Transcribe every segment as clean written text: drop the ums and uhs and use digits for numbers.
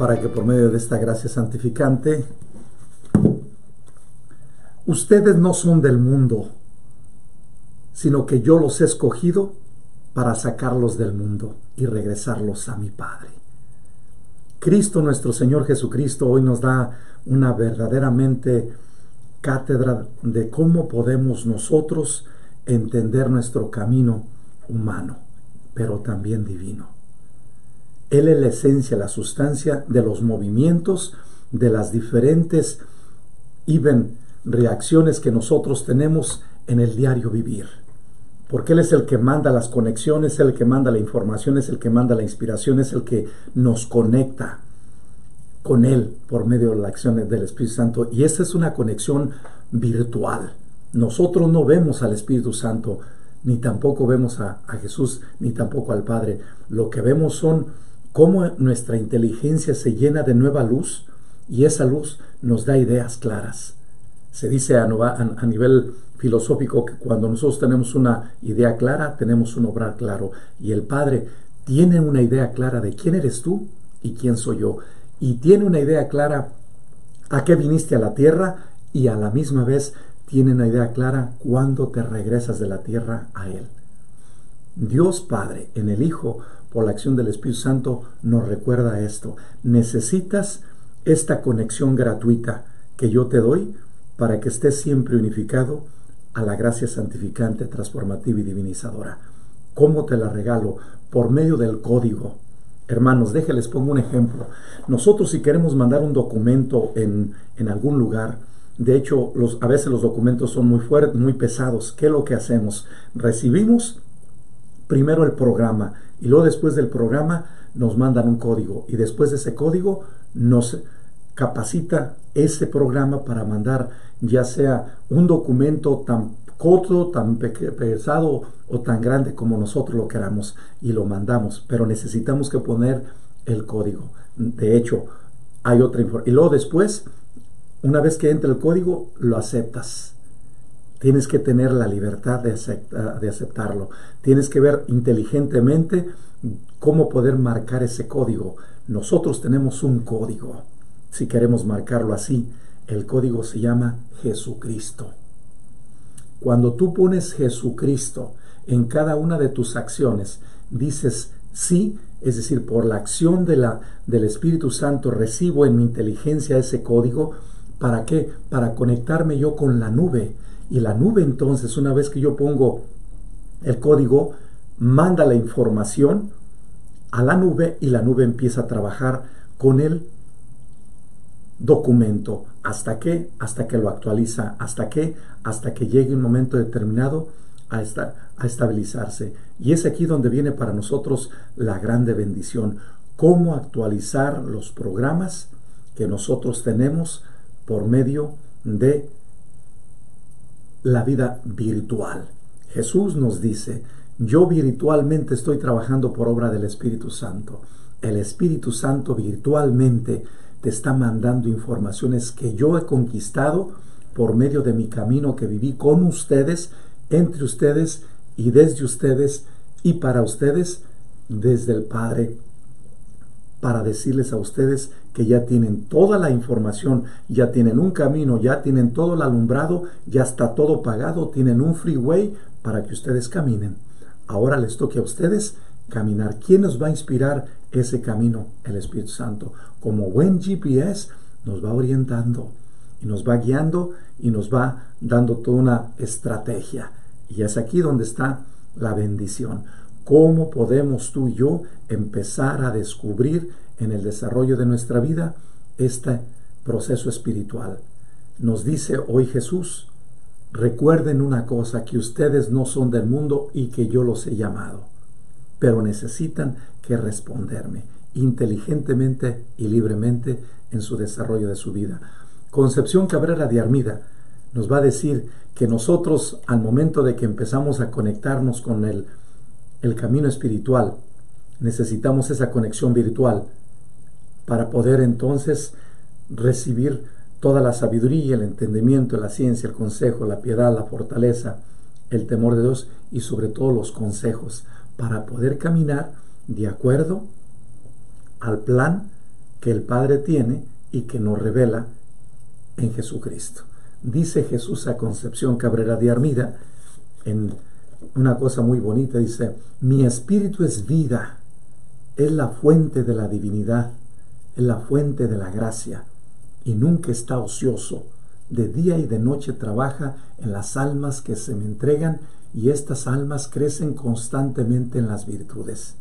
para que por medio de esta gracia santificante, ustedes no son del mundo, sino que yo los he escogido para sacarlos del mundo y regresarlos a mi Padre. Cristo, nuestro Señor Jesucristo, hoy nos da una verdaderamente cátedra de cómo podemos nosotros entender nuestro camino humano, pero también divino. Él es la esencia, la sustancia de los movimientos, de las diferentes reacciones que nosotros tenemos en el diario vivir. Porque Él es el que manda las conexiones, es el que manda la información, es el que manda la inspiración, es el que nos conecta con Él por medio de la acción del Espíritu Santo. Y esta es una conexión virtual. Nosotros no vemos al Espíritu Santo, ni tampoco vemos a Jesús, ni tampoco al Padre. Lo que vemos son cómo nuestra inteligencia se llena de nueva luz, y esa luz nos da ideas claras. Se dice a nivel filosófico que cuando nosotros tenemos una idea clara, tenemos un obrar claro. Y el Padre tiene una idea clara de quién eres tú y quién soy yo. Y tiene una idea clara a qué viniste a la tierra, y a la misma vez tiene una idea clara cuándo te regresas de la tierra a Él. Dios Padre en el Hijo, por la acción del Espíritu Santo, nos recuerda esto. Necesitas esta conexión gratuita que yo te doy para que estés siempre unificado a la gracia santificante, transformativa y divinizadora. ¿Cómo te la regalo? Por medio del código. Hermanos, déjenles pongo un ejemplo. Nosotros, si queremos mandar un documento en algún lugar, de hecho, a veces los documentos son muy fuertes, muy pesados. ¿Qué es lo que hacemos? Recibimos primero el programa, y luego después del programa nos mandan un código, y después de ese código nos capacita ese programa para mandar ya sea un documento tan corto, tan pesado o tan grande como nosotros lo queramos, y lo mandamos, pero necesitamos que poner el código. De hecho, hay otra información, y luego después, una vez que entra el código, lo aceptas. Tienes que tener la libertad de aceptarlo. Tienes que ver inteligentemente cómo poder marcar ese código. Nosotros tenemos un código. Si queremos marcarlo así, el código se llama Jesucristo. Cuando tú pones Jesucristo en cada una de tus acciones, dices sí, es decir, por la acción del Espíritu Santo recibo en mi inteligencia ese código. ¿Para qué? Para conectarme yo con la nube. Y la nube, entonces, una vez que yo pongo el código, manda la información a la nube, y la nube empieza a trabajar con el documento. ¿Hasta qué? Hasta que lo actualiza. ¿Hasta qué? Hasta que llegue un momento determinado a estabilizarse. Y es aquí donde viene para nosotros la grande bendición. Cómo actualizar los programas que nosotros tenemos por medio de la vida virtual. Jesús nos dice: yo virtualmente estoy trabajando por obra del Espíritu Santo. El Espíritu Santo virtualmente te está mandando informaciones que yo he conquistado por medio de mi camino que viví con ustedes, entre ustedes y desde ustedes y para ustedes, desde el Padre, para decirles a ustedes que ya tienen toda la información, ya tienen un camino, ya tienen todo el alumbrado, ya está todo pagado, tienen un freeway para que ustedes caminen. Ahora les toque a ustedes caminar. ¿Quién nos va a inspirar ese camino? El Espíritu Santo. Como buen GPS nos va orientando y nos va guiando y nos va dando toda una estrategia. Y es aquí donde está la bendición. ¿Cómo podemos tú y yo empezar a descubrir en el desarrollo de nuestra vida este proceso espiritual? Nos dice hoy Jesús: recuerden una cosa, que ustedes no son del mundo y que yo los he llamado, pero necesitan que responderme inteligentemente y libremente en su desarrollo de su vida. Concepción Cabrera de Armida nos va a decir que nosotros, al momento de que empezamos a conectarnos con el camino espiritual, necesitamos esa conexión virtual para poder entonces recibir toda la sabiduría, el entendimiento, la ciencia, el consejo, la piedad, la fortaleza, el temor de Dios y sobre todo los consejos para poder caminar de acuerdo al plan que el Padre tiene y que nos revela en Jesucristo. Dice Jesús a Concepción Cabrera de Armida en una cosa muy bonita, dice: mi espíritu es vida, es la fuente de la divinidad, es la fuente de la gracia, y nunca está ocioso. De día y de noche trabaja en las almas que se me entregan, y estas almas crecen constantemente en las virtudes.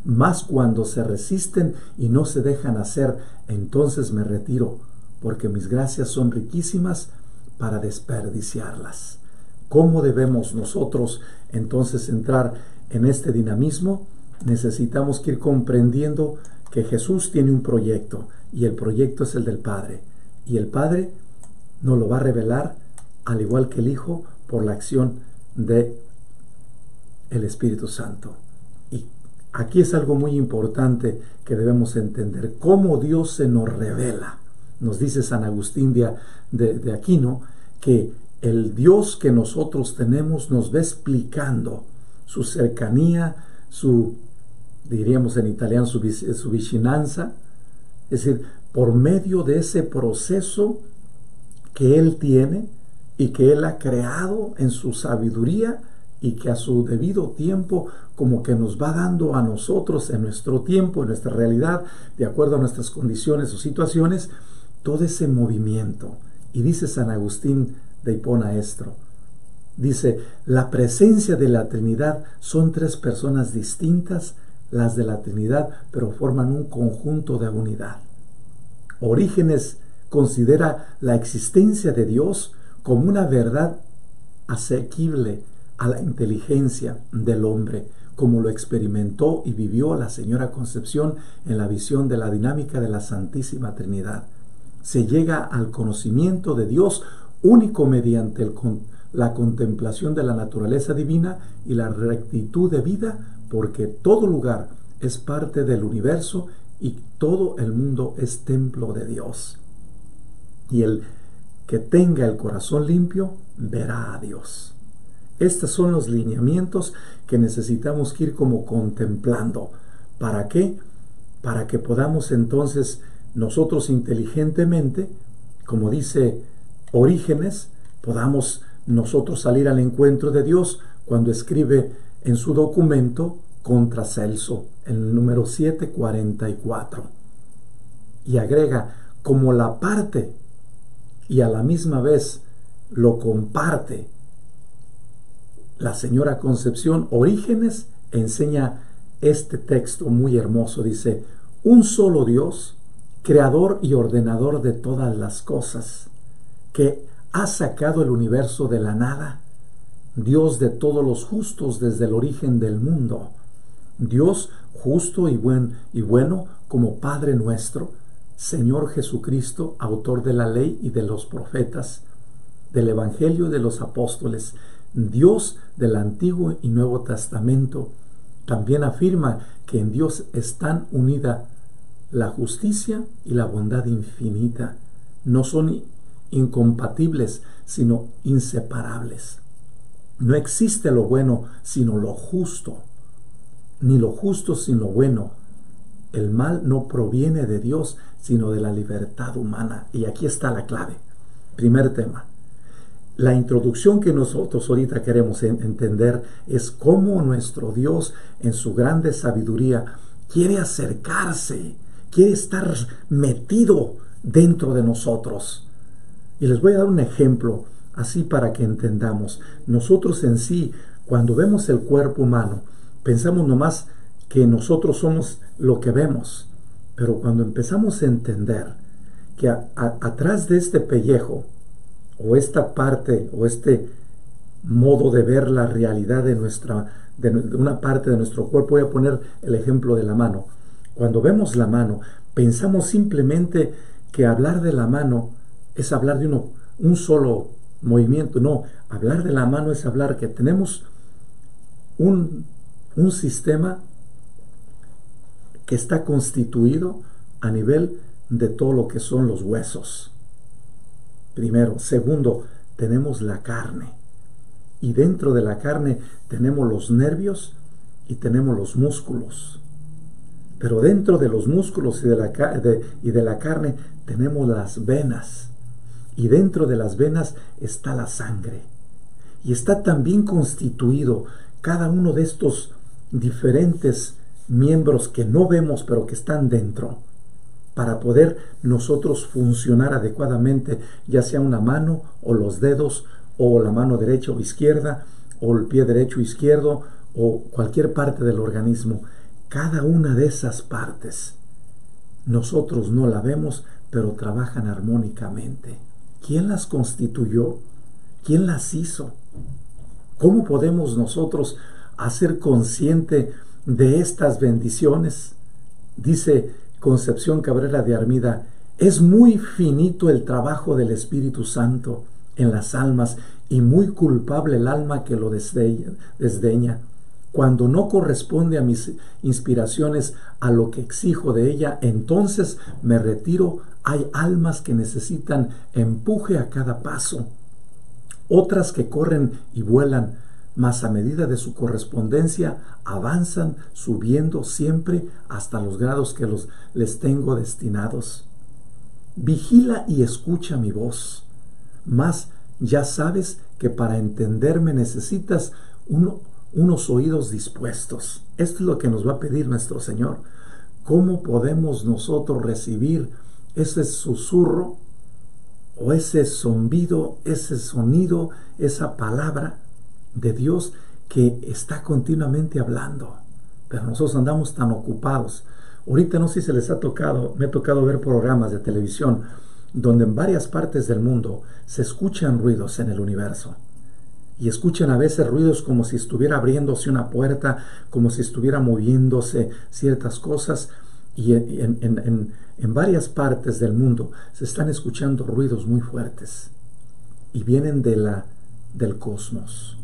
Mas cuando se resisten y no se dejan hacer, entonces me retiro, porque mis gracias son riquísimas para desperdiciarlas. ¿Cómo debemos nosotros entonces entrar en este dinamismo? Necesitamos que ir comprendiendo que Jesús tiene un proyecto, y el proyecto es el del Padre, y el Padre nos lo va a revelar, al igual que el Hijo, por la acción de el Espíritu Santo. Y aquí es algo muy importante que debemos entender: cómo Dios se nos revela. Nos dice San Agustín de Aquino que el Dios que nosotros tenemos nos va explicando su cercanía, diríamos en italiano, su vicinanza, es decir, por medio de ese proceso que Él tiene y que Él ha creado en su sabiduría, y que a su debido tiempo como que nos va dando a nosotros en nuestro tiempo, en nuestra realidad, de acuerdo a nuestras condiciones o situaciones, todo ese movimiento. Y dice San Agustín de Hipona Estro, dice: la presencia de la Trinidad son tres personas distintas, las de la Trinidad, pero forman un conjunto de unidad. Orígenes considera la existencia de Dios como una verdad asequible a la inteligencia del hombre, como lo experimentó y vivió la Señora Concepción en la visión de la dinámica de la Santísima Trinidad. Se llega al conocimiento de Dios único mediante la contemplación de la naturaleza divina y la rectitud de vida, porque todo lugar es parte del universo y todo el mundo es templo de Dios. Y el que tenga el corazón limpio verá a Dios. Estos son los lineamientos que necesitamos que ir como contemplando. ¿Para qué? Para que podamos entonces nosotros inteligentemente, como dice Orígenes, podamos nosotros salir al encuentro de Dios cuando escribe en su documento Contra Celso, en el número 744. Y agrega: como la parte y a la misma vez lo comparte la Señora Concepción, Orígenes enseña este texto muy hermoso. Dice: un solo Dios, creador y ordenador de todas las cosas, que ha sacado el universo de la nada, Dios de todos los justos desde el origen del mundo, Dios justo y bueno como Padre nuestro, Señor Jesucristo, autor de la ley y de los profetas, del Evangelio y de los apóstoles, Dios del Antiguo y Nuevo Testamento. También afirma que en Dios están unidas la justicia y la bondad infinita. No son incompatibles, sino inseparables. No existe lo bueno sino lo justo, ni lo justo sin lo bueno. El mal no proviene de Dios, sino de la libertad humana. Y aquí está la clave. Primer tema. La introducción que nosotros ahorita queremos entender es cómo nuestro Dios, en su grande sabiduría, quiere acercarse, quiere estar metido dentro de nosotros. Y les voy a dar un ejemplo, así para que entendamos. Nosotros en sí, cuando vemos el cuerpo humano, pensamos nomás que nosotros somos lo que vemos. Pero cuando empezamos a entender que atrás de este pellejo, o esta parte, o este modo de ver la realidad de una parte de nuestro cuerpo, voy a poner el ejemplo de la mano. Cuando vemos la mano, pensamos simplemente que hablar de la mano es hablar de un solo movimiento. No, hablar de la mano es hablar que tenemos un sistema que está constituido a nivel de todo lo que son los huesos. Primero. Segundo, tenemos la carne. Y dentro de la carne tenemos los nervios y tenemos los músculos. Pero dentro de los músculos y de la carne tenemos las venas. Y dentro de las venas está la sangre. Y está también constituido cada uno de estos diferentes miembros que no vemos pero que están dentro, para poder nosotros funcionar adecuadamente, ya sea una mano o los dedos o la mano derecha o izquierda o el pie derecho o izquierdo o cualquier parte del organismo. Cada una de esas partes nosotros no la vemos, pero trabajan armónicamente. ¿Quién las constituyó? ¿Quién las hizo? ¿Cómo podemos nosotros hacer consciente de estas bendiciones? Dice Concepción Cabrera de Armida: es muy finito el trabajo del Espíritu Santo en las almas y muy culpable el alma que lo desdeña. Cuando no corresponde a mis inspiraciones a lo que exijo de ella, entonces me retiro. Hay almas que necesitan empuje a cada paso, otras que corren y vuelan, mas a medida de su correspondencia avanzan subiendo siempre hasta los grados que les tengo destinados. Vigila y escucha mi voz, mas ya sabes que para entenderme necesitas unos oídos dispuestos. Esto es lo que nos va a pedir nuestro Señor. ¿Cómo podemos nosotros recibir ese susurro o ese zumbido, ese sonido, esa palabra de Dios que está continuamente hablando? Pero nosotros andamos tan ocupados. Ahorita no sé si se les ha tocado, me ha tocado ver programas de televisión donde en varias partes del mundo se escuchan ruidos en el universo. Y escuchan a veces ruidos como si estuviera abriéndose una puerta, como si estuviera moviéndose ciertas cosas. Y en varias partes del mundo se están escuchando ruidos muy fuertes. Y vienen del cosmos.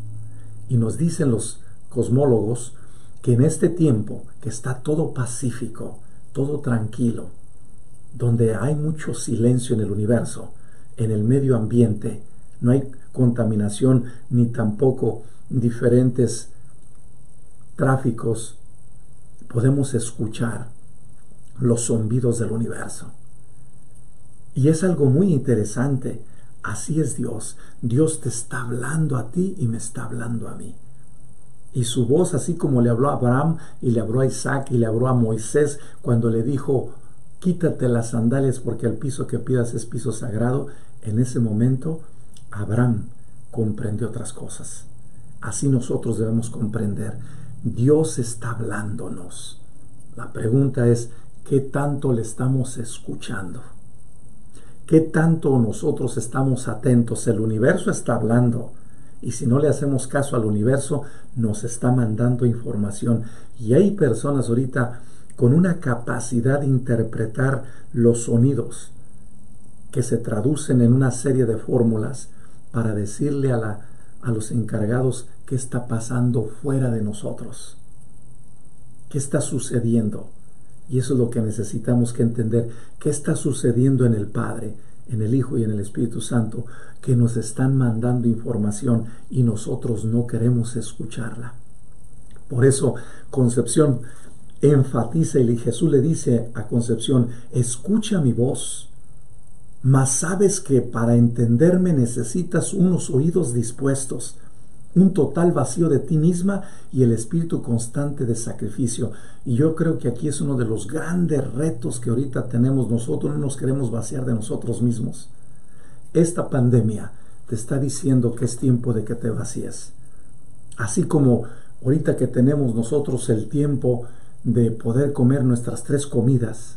Y nos dicen los cosmólogos que en este tiempo que está todo pacífico, todo tranquilo, donde hay mucho silencio en el universo, en el medio ambiente, no hay contaminación ni tampoco diferentes tráficos, podemos escuchar los zumbidos del universo. Y es algo muy interesante. Así es Dios. Dios te está hablando a ti y me está hablando a mí. Y su voz, así como le habló a Abraham y le habló a Isaac y le habló a Moisés cuando le dijo: quítate las sandalias porque el piso que pidas es piso sagrado, en ese momento Abraham comprendió otras cosas. Así nosotros debemos comprender. Dios está hablándonos. La pregunta es: ¿qué tanto le estamos escuchando? ¿Qué tanto nosotros estamos atentos? El universo está hablando. Y si no le hacemos caso al universo, nos está mandando información. Y hay personas ahorita con una capacidad de interpretar los sonidos que se traducen en una serie de fórmulas para decirle a los encargados qué está pasando fuera de nosotros, qué está sucediendo. Y eso es lo que necesitamos que entender, qué está sucediendo en el Padre, en el Hijo y en el Espíritu Santo, que nos están mandando información y nosotros no queremos escucharla. Por eso Concepción enfatiza y Jesús le dice a Concepción: escucha mi voz, mas sabes que para entenderme necesitas unos oídos dispuestos, un total vacío de ti misma y el espíritu constante de sacrificio. Y yo creo que aquí es uno de los grandes retos que ahorita tenemos nosotros. No nos queremos vaciar de nosotros mismos. Esta pandemia te está diciendo que es tiempo de que te vacíes. Así como ahorita que tenemos nosotros el tiempo de poder comer nuestras 3 comidas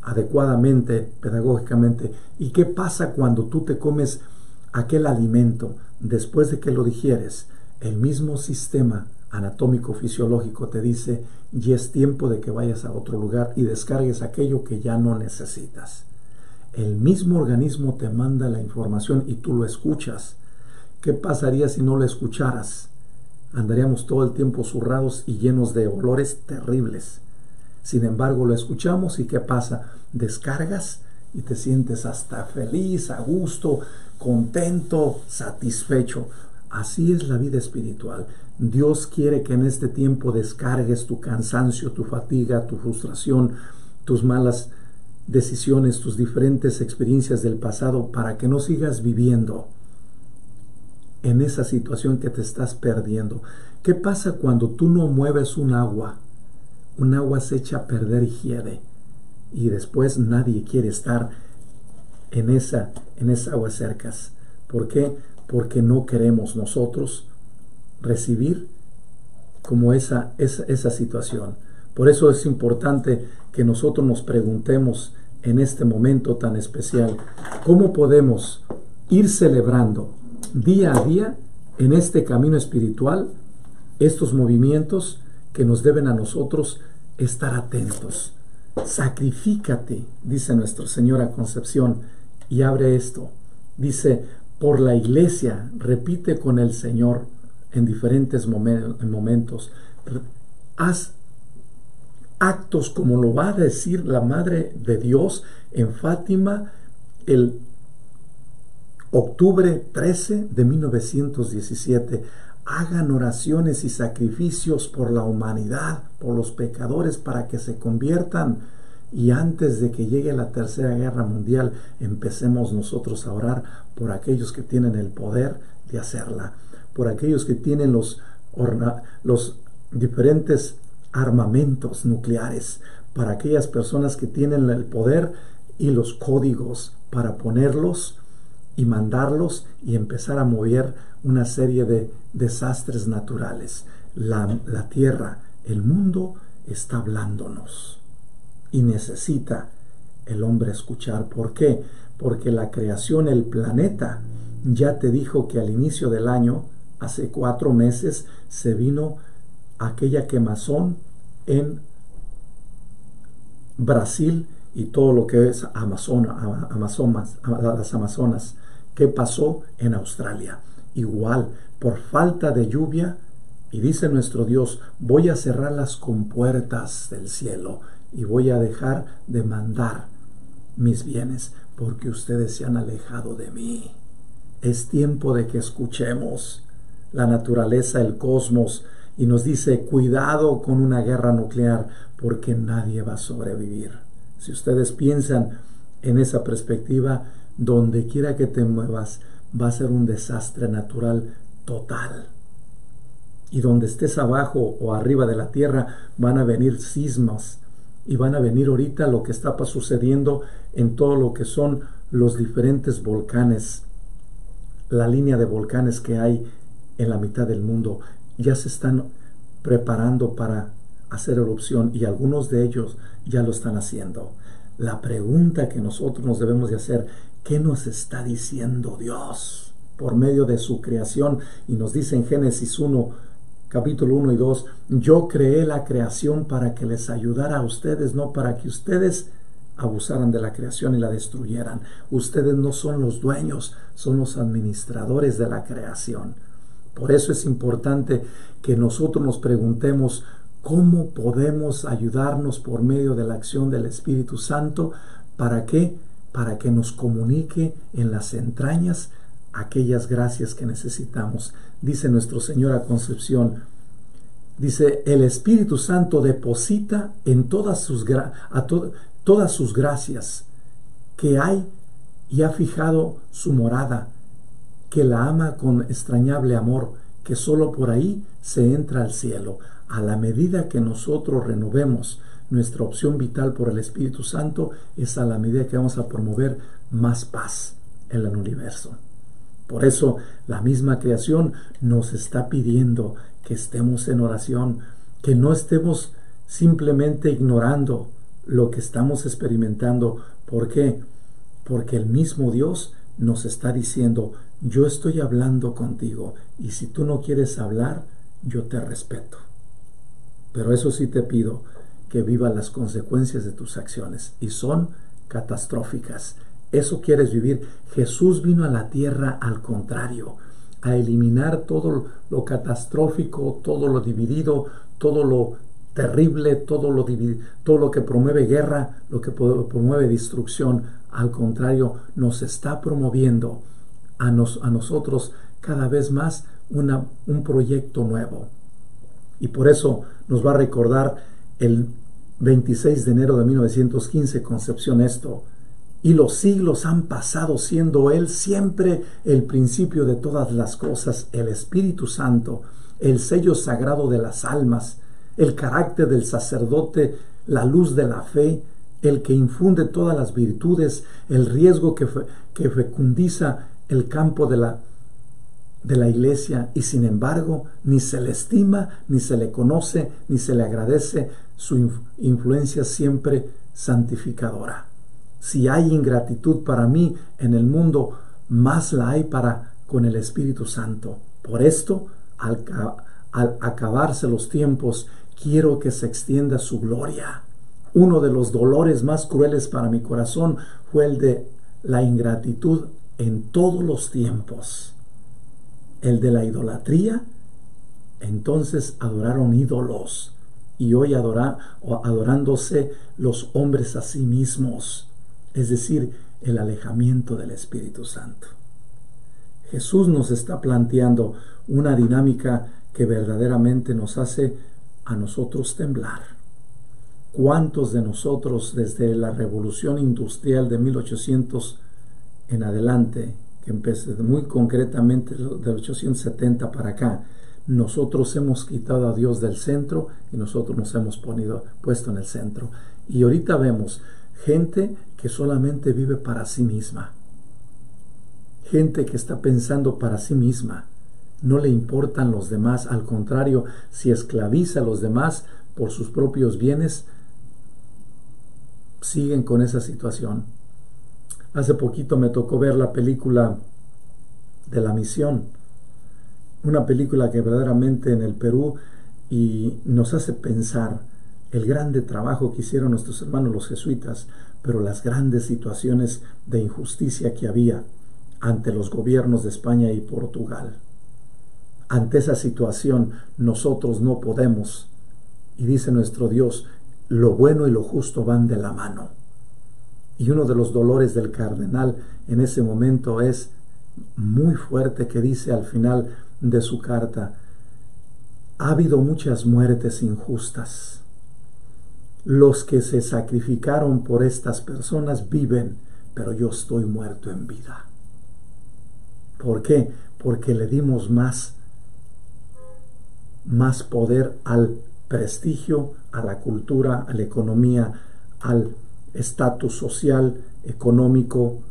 adecuadamente, pedagógicamente. ¿Y qué pasa cuando tú te comes aquel alimento? Después de que lo digieres, el mismo sistema anatómico fisiológico te dice: ya es tiempo de que vayas a otro lugar y descargues aquello que ya no necesitas. El mismo organismo te manda la información y tú lo escuchas. ¿Qué pasaría si no lo escucharas? Andaríamos todo el tiempo zurrados y llenos de olores terribles. Sin embargo, lo escuchamos y ¿qué pasa? Descargas y te sientes hasta feliz, a gusto, contento, satisfecho. Así es la vida espiritual. Dios quiere que en este tiempo descargues tu cansancio, tu fatiga, tu frustración, tus malas decisiones, tus diferentes experiencias del pasado, para que no sigas viviendo en esa situación que te estás perdiendo. ¿Qué pasa cuando tú no mueves un agua? Un agua se echa a perder y hiede, y después nadie quiere estar en esa agua cercas. ¿Por qué? Porque no queremos nosotros recibir como esa situación. Por eso es importante que nosotros nos preguntemos en este momento tan especial, ¿cómo podemos ir celebrando día a día en este camino espiritual estos movimientos que nos deben a nosotros estar atentos? Sacrifícate, dice Nuestra Señora Concepción, y abre esto. Dice, por la iglesia, repite con el Señor en diferentes momentos, haz actos como lo va a decir la Madre de Dios en Fátima el octubre 13 de 1917. Hagan oraciones y sacrificios por la humanidad, por los pecadores, para que se conviertan. Y antes de que llegue la Tercera Guerra Mundial, empecemos nosotros a orar por aquellos que tienen el poder de hacerla, por aquellos que tienen los diferentes armamentos nucleares, para aquellas personas que tienen el poder y los códigos para ponerlos y mandarlos y empezar a mover una serie de desastres naturales. La tierra, el mundo está hablándonos y necesita el hombre escuchar. ¿Por qué? Porque la creación, el planeta, ya te dijo que al inicio del año, hace 4 meses, se vino aquella quemazón en Brasil y todo lo que es las Amazonas. ¿Qué pasó en Australia? Igual, por falta de lluvia, y dice nuestro Dios, voy a cerrar las compuertas del cielo y voy a dejar de mandar mis bienes porque ustedes se han alejado de mí. Es tiempo de que escuchemos la naturaleza, el cosmos, y nos dice, cuidado con una guerra nuclear porque nadie va a sobrevivir. Si ustedes piensan en esa perspectiva, donde quiera que te muevas, va a ser un desastre natural total. Y donde estés abajo o arriba de la tierra, van a venir sismos. Y van a venir ahorita lo que está sucediendo en todo lo que son los diferentes volcanes. La línea de volcanes que hay en la mitad del mundo. Ya se están preparando para hacer erupción y algunos de ellos ya lo están haciendo. La pregunta que nosotros nos debemos de hacer, ¿qué nos está diciendo Dios por medio de su creación? Y nos dice en Génesis 1, capítulo 1 y 2, yo creé la creación para que les ayudara a ustedes, no para que ustedes abusaran de la creación y la destruyeran. Ustedes no son los dueños, son los administradores de la creación. Por eso es importante que nosotros nos preguntemos cómo podemos ayudarnos por medio de la acción del Espíritu Santo. ¿Para qué? Para que nos comunique en las entrañas aquellas gracias que necesitamos. Dice Nuestra Señora Concepción, dice, el Espíritu Santo deposita en todas sus gracias que hay y ha fijado su morada, que la ama con extrañable amor, que solo por ahí se entra al cielo. A la medida que nosotros renovemos nuestra opción vital por el Espíritu Santo, es a la medida que vamos a promover más paz en el universo. Por eso la misma creación nos está pidiendo que estemos en oración, que no estemos simplemente ignorando lo que estamos experimentando. ¿Por qué? Porque el mismo Dios nos está diciendo, yo estoy hablando contigo y si tú no quieres hablar, yo te respeto. Pero eso sí te pido, que vivas las consecuencias de tus acciones y son catastróficas. Eso quieres vivir. Jesús vino a la tierra al contrario, a eliminar todo lo catastrófico, todo lo dividido, todo lo terrible, todo lo que promueve guerra, lo que promueve destrucción. Al contrario, nos está promoviendo a nosotros cada vez más un proyecto nuevo. Y por eso nos va a recordar el 26 de enero de 1915, Concepción, esto: y los siglos han pasado siendo Él siempre el principio de todas las cosas, el Espíritu Santo, el sello sagrado de las almas, el carácter del sacerdote, la luz de la fe, el que infunde todas las virtudes, el riesgo que fecundiza el campo de la iglesia, y sin embargo ni se le estima, ni se le conoce, ni se le agradece su influencia siempre santificadora. Si hay ingratitud para mí en el mundo, más la hay para con el Espíritu Santo. Por esto, al acabarse los tiempos, quiero que se extienda su gloria. Uno de los dolores más crueles para mi corazón fue el de la ingratitud en todos los tiempos. El de la idolatría. Entonces adoraron ídolos, y hoy adorándose los hombres a sí mismos, es decir, el alejamiento del Espíritu Santo. Jesús nos está planteando una dinámica que verdaderamente nos hace a nosotros temblar. ¿Cuántos de nosotros desde la revolución industrial de 1800 en adelante, que empezó muy concretamente de 1870 para acá, nosotros hemos quitado a Dios del centro y nosotros nos hemos puesto en el centro? Y ahorita vemos gente que solamente vive para sí misma, gente que está pensando para sí misma, no le importan los demás, al contrario, si esclaviza a los demás por sus propios bienes, siguen con esa situación. Hace poquito me tocó ver la película de La Misión, una película que verdaderamente en el Perú y nos hace pensar el grande trabajo que hicieron nuestros hermanos los jesuitas, pero las grandes situaciones de injusticia que había ante los gobiernos de España y Portugal. Ante esa situación nosotros no podemos, y dice nuestro Dios, lo bueno y lo justo van de la mano. Y uno de los dolores del cardenal en ese momento es muy fuerte, que dice al final de su carta: ha habido muchas muertes injustas. Los que se sacrificaron por estas personas viven, pero yo estoy muerto en vida. ¿Por qué? Porque le dimos más poder al prestigio, a la cultura, a la economía, al estatus social, económico,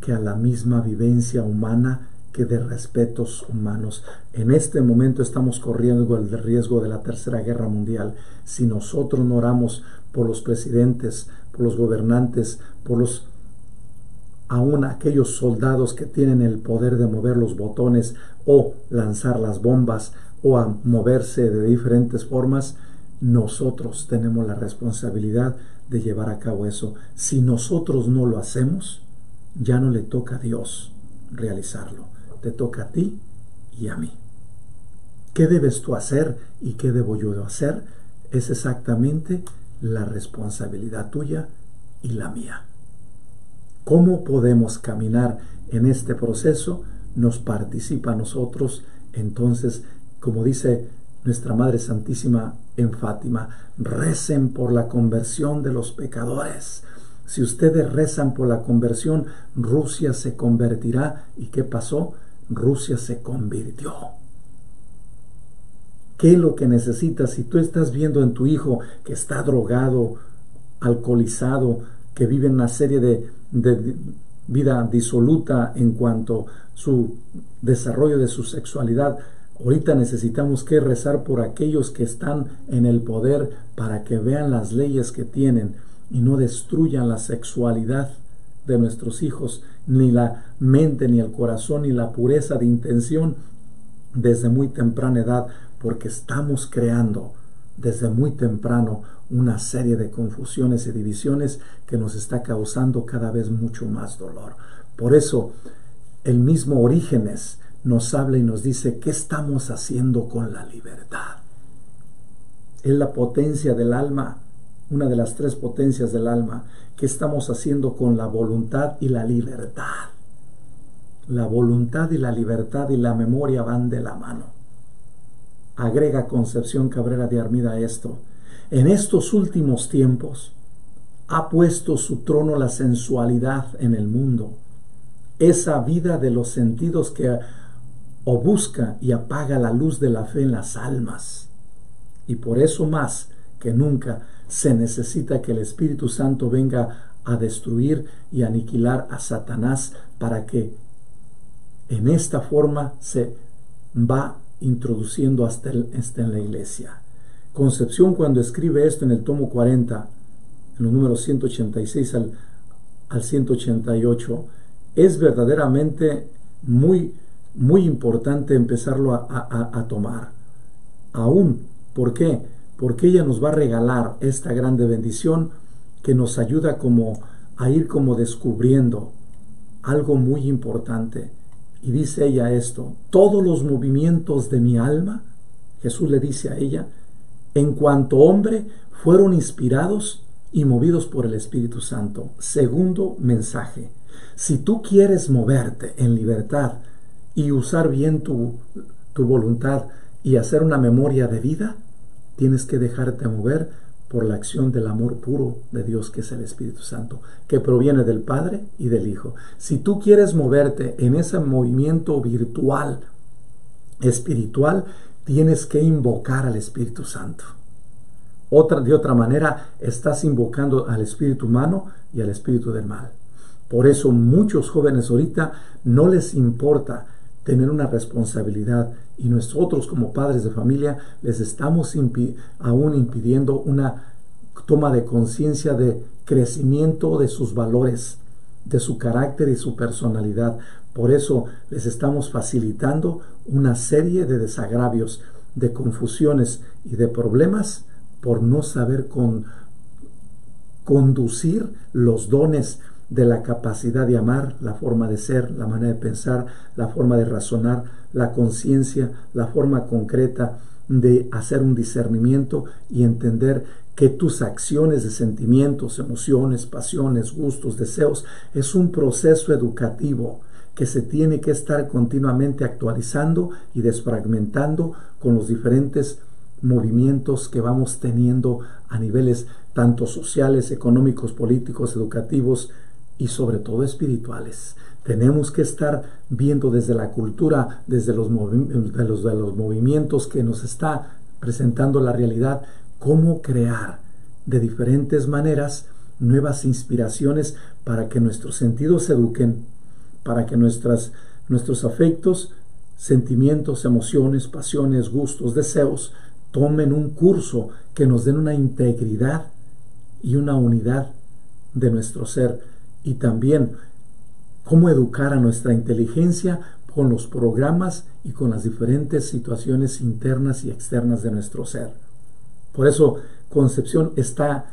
que a la misma vivencia humana, que de respetos humanos. En este momento estamos corriendo el riesgo de la Tercera Guerra Mundial. Si nosotros no oramos por los presidentes, por los gobernantes, aún aquellos soldados que tienen el poder de mover los botones o lanzar las bombas o a moverse de diferentes formas, nosotros tenemos la responsabilidad de llevar a cabo eso. Si nosotros no lo hacemos, ya no le toca a Dios realizarlo, te toca a ti y a mí. ¿Qué debes tú hacer y qué debo yo hacer? Es exactamente la responsabilidad tuya y la mía. ¿Cómo podemos caminar en este proceso? Nos participa a nosotros. Entonces, como dice nuestra Madre Santísima en Fátima, recen por la conversión de los pecadores. Si ustedes rezan por la conversión, Rusia se convertirá. ¿Y qué pasó? Rusia se convirtió. ¿Qué es lo que necesitas? Si tú estás viendo en tu hijo que está drogado, alcoholizado, que vive en una serie de vida disoluta en cuanto a su desarrollo de su sexualidad, ahorita necesitamos que rezar por aquellos que están en el poder para que vean las leyes que tienen y no destruyan la sexualidad de nuestros hijos, ni la mente, ni el corazón, ni la pureza de intención desde muy temprana edad, porque estamos creando desde muy temprano una serie de confusiones y divisiones que nos está causando cada vez mucho más dolor. Por eso el mismo Orígenes nos habla y nos dice: ¿qué estamos haciendo con la libertad? Es la potencia del alma, una de las tres potencias del alma. ¿Qué estamos haciendo con la voluntad y la libertad? La voluntad y la libertad y la memoria van de la mano. Agrega Concepción Cabrera de Armida a esto. En estos últimos tiempos ha puesto su trono la sensualidad en el mundo, esa vida de los sentidos que o busca y apaga la luz de la fe en las almas. Y por eso más que nunca se necesita que el Espíritu Santo venga a destruir y aniquilar a Satanás, para que en esta forma se va introduciendo hasta en la iglesia. Concepción, cuando escribe esto en el tomo 40, en los números 186 al 188, es verdaderamente muy importante empezarlo a tomar. Aún, ¿por qué? Porque ella nos va a regalar esta grande bendición que nos ayuda como a ir como descubriendo algo muy importante. Y dice ella esto: todos los movimientos de mi alma, Jesús le dice a ella, en cuanto hombre, fueron inspirados y movidos por el Espíritu Santo. Segundo mensaje: si tú quieres moverte en libertad y usar bien tu voluntad y hacer una memoria de vida, tienes que dejarte mover por la acción del amor puro de Dios, que es el Espíritu Santo, que proviene del Padre y del Hijo. Si tú quieres moverte en ese movimiento virtual, espiritual, tienes que invocar al Espíritu Santo. De otra manera, estás invocando al espíritu humano y al espíritu del mal. Por eso muchos jóvenes ahorita no les importa tener una responsabilidad, y nosotros como padres de familia les estamos aún impidiendo una toma de conciencia de crecimiento de sus valores, de su carácter y su personalidad. Por eso les estamos facilitando una serie de desagravios, de confusiones y de problemas por no saber conducir los dones de la capacidad de amar, la forma de ser, la manera de pensar, la forma de razonar, la conciencia, la forma concreta de hacer un discernimiento y entender que tus acciones de sentimientos, emociones, pasiones, gustos, deseos, es un proceso educativo que se tiene que estar continuamente actualizando y desfragmentando con los diferentes movimientos que vamos teniendo a niveles tanto sociales, económicos, políticos, educativos y sobre todo espirituales. Tenemos que estar viendo desde la cultura, desde los movimientos que nos está presentando la realidad, cómo crear de diferentes maneras nuevas inspiraciones para que nuestros sentidos se eduquen, para que nuestros afectos, sentimientos, emociones, pasiones, gustos, deseos tomen un curso que nos den una integridad y una unidad de nuestro ser. Y también cómo educar a nuestra inteligencia con los programas y con las diferentes situaciones internas y externas de nuestro ser. Por eso Concepción está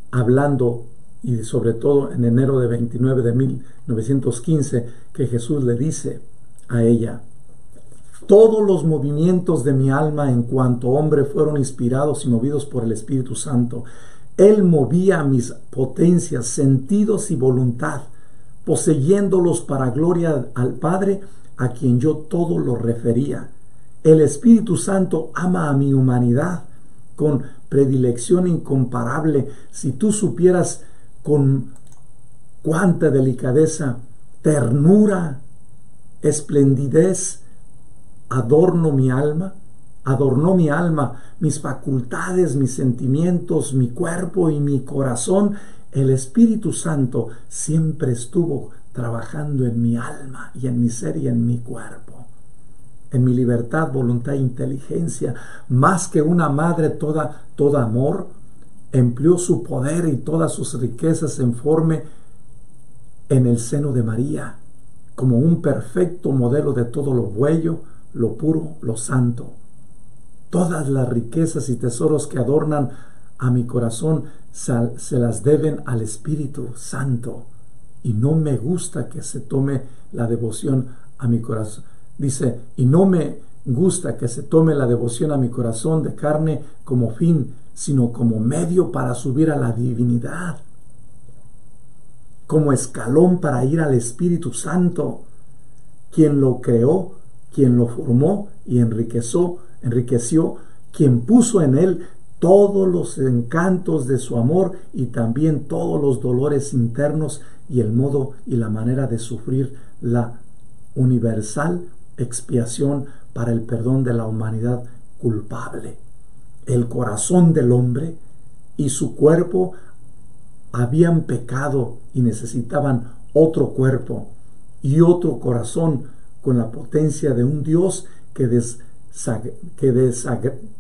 hablando, y sobre todo en enero de 29 de 1915, que Jesús le dice a ella: todos los movimientos de mi alma en cuanto hombre fueron inspirados y movidos por el Espíritu Santo. Él movía mis potencias, sentidos y voluntad, poseyéndolos para gloria al Padre, a quien yo todo lo refería. El Espíritu Santo ama a mi humanidad con predilección incomparable. Si tú supieras con cuánta delicadeza, ternura, esplendidez adornó mi alma, mis facultades, mis sentimientos, mi cuerpo y mi corazón. El Espíritu Santo siempre estuvo trabajando en mi alma y en mi ser y en mi cuerpo, en mi libertad, voluntad e inteligencia. Más que una madre toda amor, empleó su poder y todas sus riquezas en el seno de María, como un perfecto modelo de todo lo bello, lo puro, lo santo. Todas las riquezas y tesoros que adornan a mi corazón se las deben al Espíritu Santo. Y no me gusta que se tome la devoción a mi corazón. Dice, y no me gusta que se tome la devoción a mi corazón de carne como fin, sino como medio para subir a la divinidad, como escalón para ir al Espíritu Santo. quien lo creó, quien lo formó y enriqueció, quien puso en él todos los encantos de su amor y también todos los dolores internos y el modo y la manera de sufrir la universal expiación para el perdón de la humanidad culpable. El corazón del hombre y su cuerpo habían pecado y necesitaban otro cuerpo y otro corazón con la potencia de un Dios que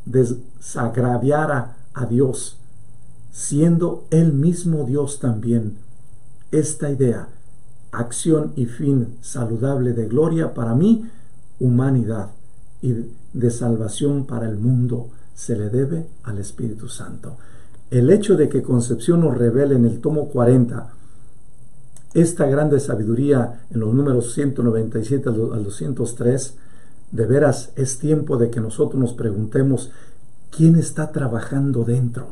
desagraviara a Dios, siendo Él mismo Dios también. Esta idea, acción y fin saludable de gloria para mí, humanidad y de salvación para el mundo, se le debe al Espíritu Santo. El hecho de que Concepción nos revele en el tomo 40 esta grande sabiduría en los números 197 al 203, de veras es tiempo de que nosotros nos preguntemos, ¿quién está trabajando dentro?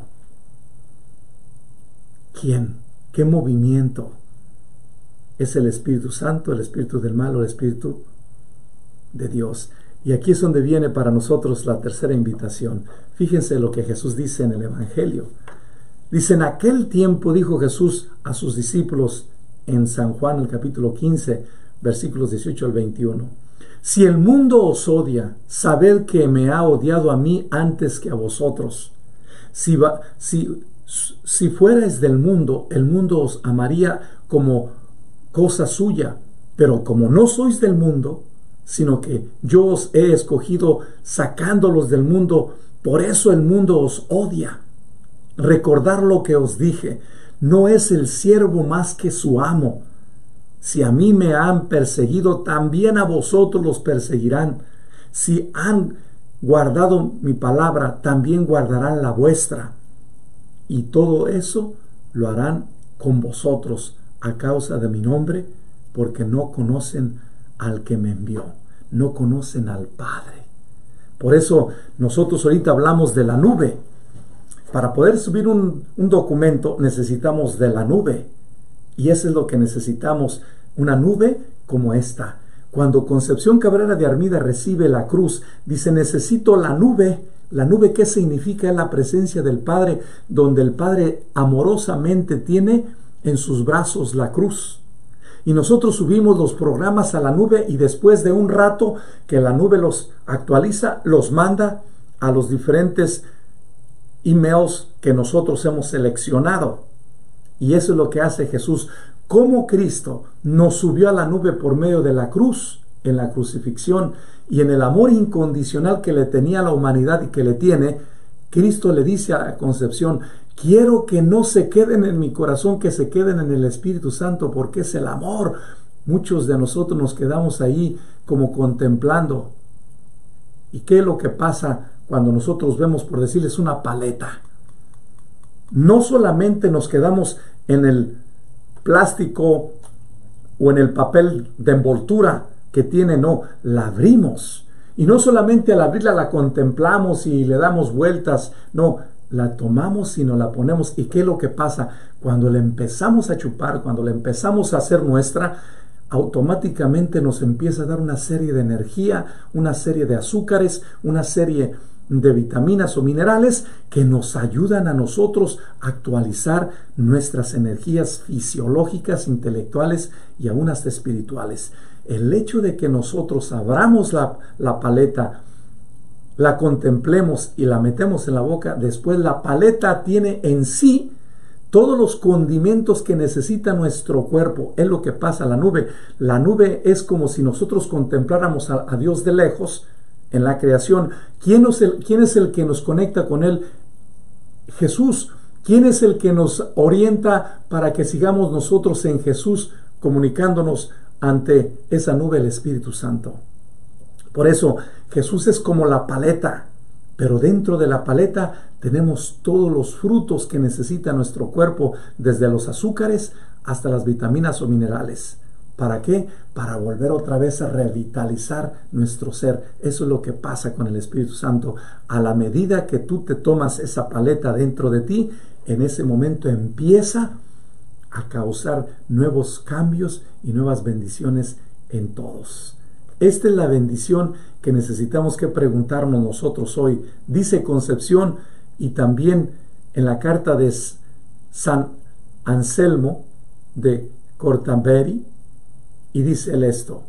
¿Quién? ¿Qué movimiento? ¿Es el Espíritu Santo, el Espíritu del mal o el Espíritu de Dios? Y aquí es donde viene para nosotros la tercera invitación. Fíjense lo que Jesús dice en el Evangelio. Dice, en aquel tiempo dijo Jesús a sus discípulos en San Juan, el capítulo 15, versículos 18 al 21. Si el mundo os odia, sabed que me ha odiado a mí antes que a vosotros. Si fuerais del mundo, el mundo os amaría como cosa suya, pero como no sois del mundo, sino que yo os he escogido sacándolos del mundo, por eso el mundo os odia. Recordar lo que os dije, no es el siervo más que su amo. Si a mí me han perseguido, también a vosotros los perseguirán. Si han guardado mi palabra, también guardarán la vuestra. Y todo eso lo harán con vosotros a causa de mi nombre, porque no conocen al que me envió, no conocen al Padre. Por eso nosotros ahorita hablamos de la nube. Para poder subir un documento necesitamos de la nube. Y eso es lo que necesitamos, una nube como esta. Cuando Concepción Cabrera de Armida recibe la cruz, dice, necesito la nube. La nube, ¿qué significa? Es la presencia del Padre, donde el Padre amorosamente tiene en sus brazos la cruz. Y nosotros subimos los programas a la nube y después de un rato que la nube los actualiza, los manda a los diferentes emails que nosotros hemos seleccionado. Y eso es lo que hace Jesús. Como Cristo nos subió a la nube por medio de la cruz, en la crucifixión, y en el amor incondicional que le tenía a la humanidad y que le tiene, Cristo le dice a Concepción, quiero que no se queden en mi corazón, que se queden en el Espíritu Santo, porque es el amor. Muchos de nosotros nos quedamos ahí como contemplando. ¿Y qué es lo que pasa cuando nosotros vemos, por decirles, una paleta? No solamente nos quedamos en el plástico o en el papel de envoltura que tiene, no, la abrimos. Y no solamente al abrirla la contemplamos y le damos vueltas, no, la tomamos y nos la ponemos. ¿Y qué es lo que pasa? Cuando la empezamos a chupar, cuando la empezamos a hacer nuestra, automáticamente nos empieza a dar una serie de energía, una serie de azúcares, una serie de vitaminas o minerales que nos ayudan a nosotros a actualizar nuestras energías fisiológicas, intelectuales y aún hasta espirituales. El hecho de que nosotros abramos la paleta, la contemplemos y la metemos en la boca, después la paleta tiene en sí todos los condimentos que necesita nuestro cuerpo. Es lo que pasa a la nube. La nube es como si nosotros contempláramos a Dios de lejos en la creación. ¿Quién es el que nos conecta con Él? Jesús. ¿Quién es el que nos orienta para que sigamos nosotros en Jesús comunicándonos ante esa nube? El Espíritu Santo. Por eso Jesús es como la paleta, pero dentro de la paleta tenemos todos los frutos que necesita nuestro cuerpo, desde los azúcares hasta las vitaminas o minerales. ¿Para qué? Para volver otra vez a revitalizar nuestro ser. Eso es lo que pasa con el Espíritu Santo. A la medida que tú te tomas esa paleta dentro de ti, en ese momento empieza a causar nuevos cambios y nuevas bendiciones en todos. Esta es la bendición que necesitamos que preguntarnos nosotros hoy. Dice Concepción, y también en la carta de San Anselmo de Cortamberry, y dice él esto: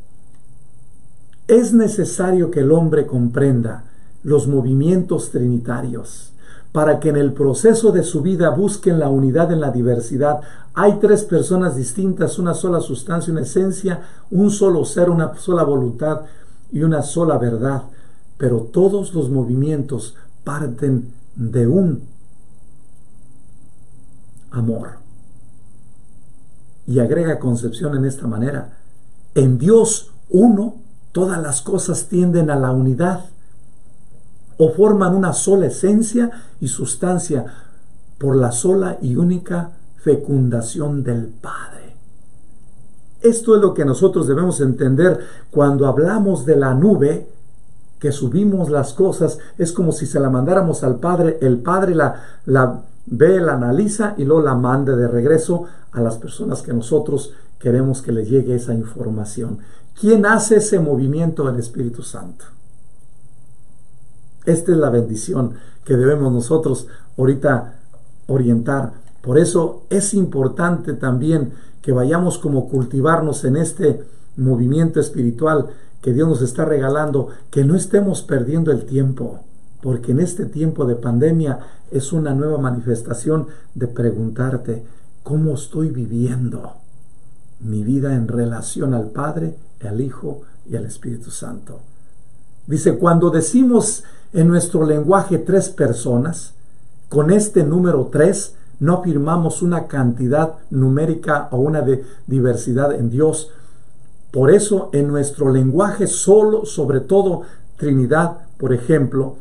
es necesario que el hombre comprenda los movimientos trinitarios para que en el proceso de su vida busquen la unidad en la diversidad. Hay tres personas distintas, una sola sustancia, una esencia, un solo ser, una sola voluntad y una sola verdad. Pero todos los movimientos parten de un amor. Y agrega Concepción en esta manera: en Dios uno, todas las cosas tienden a la unidad o forman una sola esencia y sustancia por la sola y única fecundación del Padre. Esto es lo que nosotros debemos entender cuando hablamos de la nube, que subimos las cosas. Es como si se la mandáramos al Padre. El Padre la ve, la analiza y luego la manda de regreso a las personas que nosotros queremos que les llegue esa información. ¿Quién hace ese movimiento? El Espíritu Santo. Esta es la bendición que debemos nosotros ahorita orientar. Por eso es importante también que vayamos como cultivarnos en este movimiento espiritual que Dios nos está regalando, que no estemos perdiendo el tiempo, porque en este tiempo de pandemia es una nueva manifestación de preguntarte: ¿cómo estoy viviendo mi vida en relación al Padre, al Hijo y al Espíritu Santo? Dice, cuando decimos en nuestro lenguaje tres personas, con este número 3 no afirmamos una cantidad numérica o una diversidad en Dios. Por eso en nuestro lenguaje solo, sobre todo Trinidad, por ejemplo,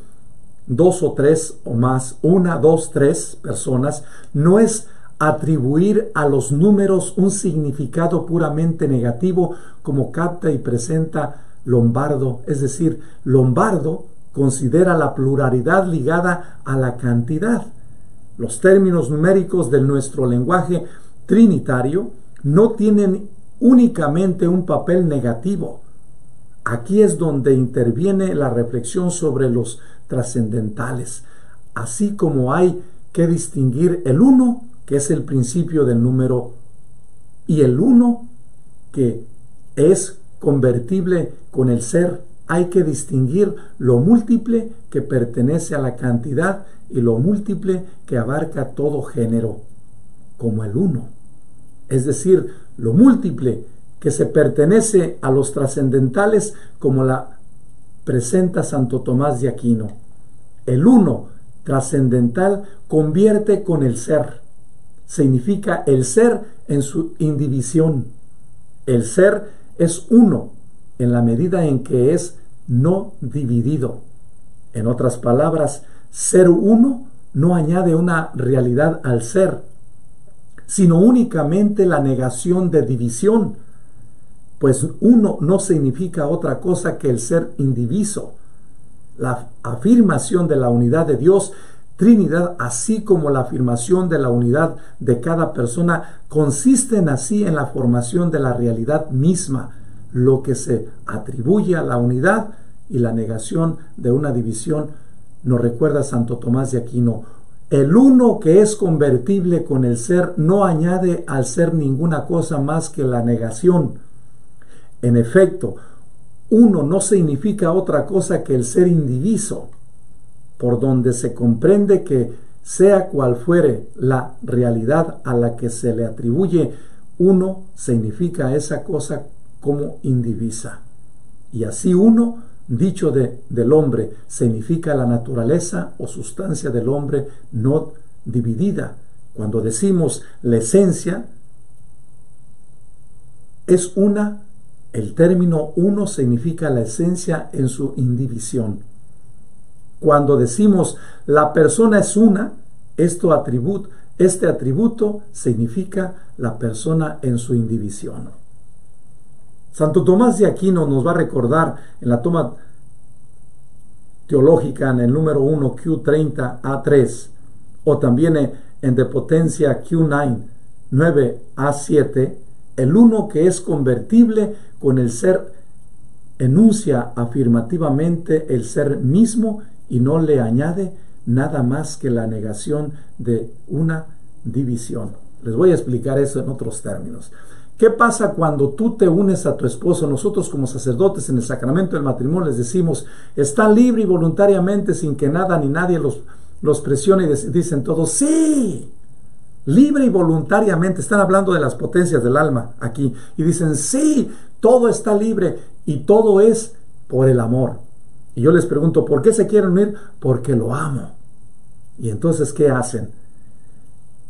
2 o 3 o más, 1, 2, 3 personas, no es atribuir a los números un significado puramente negativo como capta y presenta Lombardo. Es decir, Lombardo considera la pluralidad ligada a la cantidad. Los términos numéricos de nuestro lenguaje trinitario no tienen únicamente un papel negativo. Aquí es donde interviene la reflexión sobre los trascendentales, así como hay que distinguir el 1, que es el principio del número, y el 1, que es convertible con el ser. Hay que distinguir lo múltiple que pertenece a la cantidad y lo múltiple que abarca todo género, como el 1. Es decir, lo múltiple que se pertenece a los trascendentales, como la presenta Santo Tomás de Aquino. El 1 trascendental convierte con el ser. Significa el ser en su indivisión. El ser es uno en la medida en que es no dividido. En otras palabras, ser uno no añade una realidad al ser, sino únicamente la negación de división, pues uno no significa otra cosa que el ser indiviso. La afirmación de la unidad de Dios, Trinidad, así como la afirmación de la unidad de cada persona, consisten así en la formación de la realidad misma, lo que se atribuye a la unidad y la negación de una división. Nos recuerda Santo Tomás de Aquino: el 1 que es convertible con el ser no añade al ser ninguna cosa más que la negación. En efecto, 1 no significa otra cosa que el ser indiviso, por donde se comprende que sea cual fuere la realidad a la que se le atribuye 1, significa esa cosa como indivisa. Y así 1, dicho del hombre, significa la naturaleza o sustancia del hombre no dividida. Cuando decimos la esencia es una, el término 1 significa la esencia en su indivisión. Cuando decimos la persona es una, este atributo significa la persona en su indivisión. Santo Tomás de Aquino nos va a recordar en la toma teológica en el número 1 Q30A3 o también en de potencia Q9 9A7, el 1 que es convertible con el ser enuncia afirmativamente el ser mismo y no le añade nada más que la negación de una división. Les voy a explicar eso en otros términos. ¿Qué pasa cuando tú te unes a tu esposo? Nosotros como sacerdotes en el sacramento del matrimonio les decimos, están libre y voluntariamente sin que nada ni nadie los presione, y dicen todos, sí, libre y voluntariamente. Están hablando de las potencias del alma aquí y dicen, sí, todo está libre y todo es por el amor. Y yo les pregunto, ¿por qué se quieren unir? Porque lo amo. Y entonces, ¿qué hacen?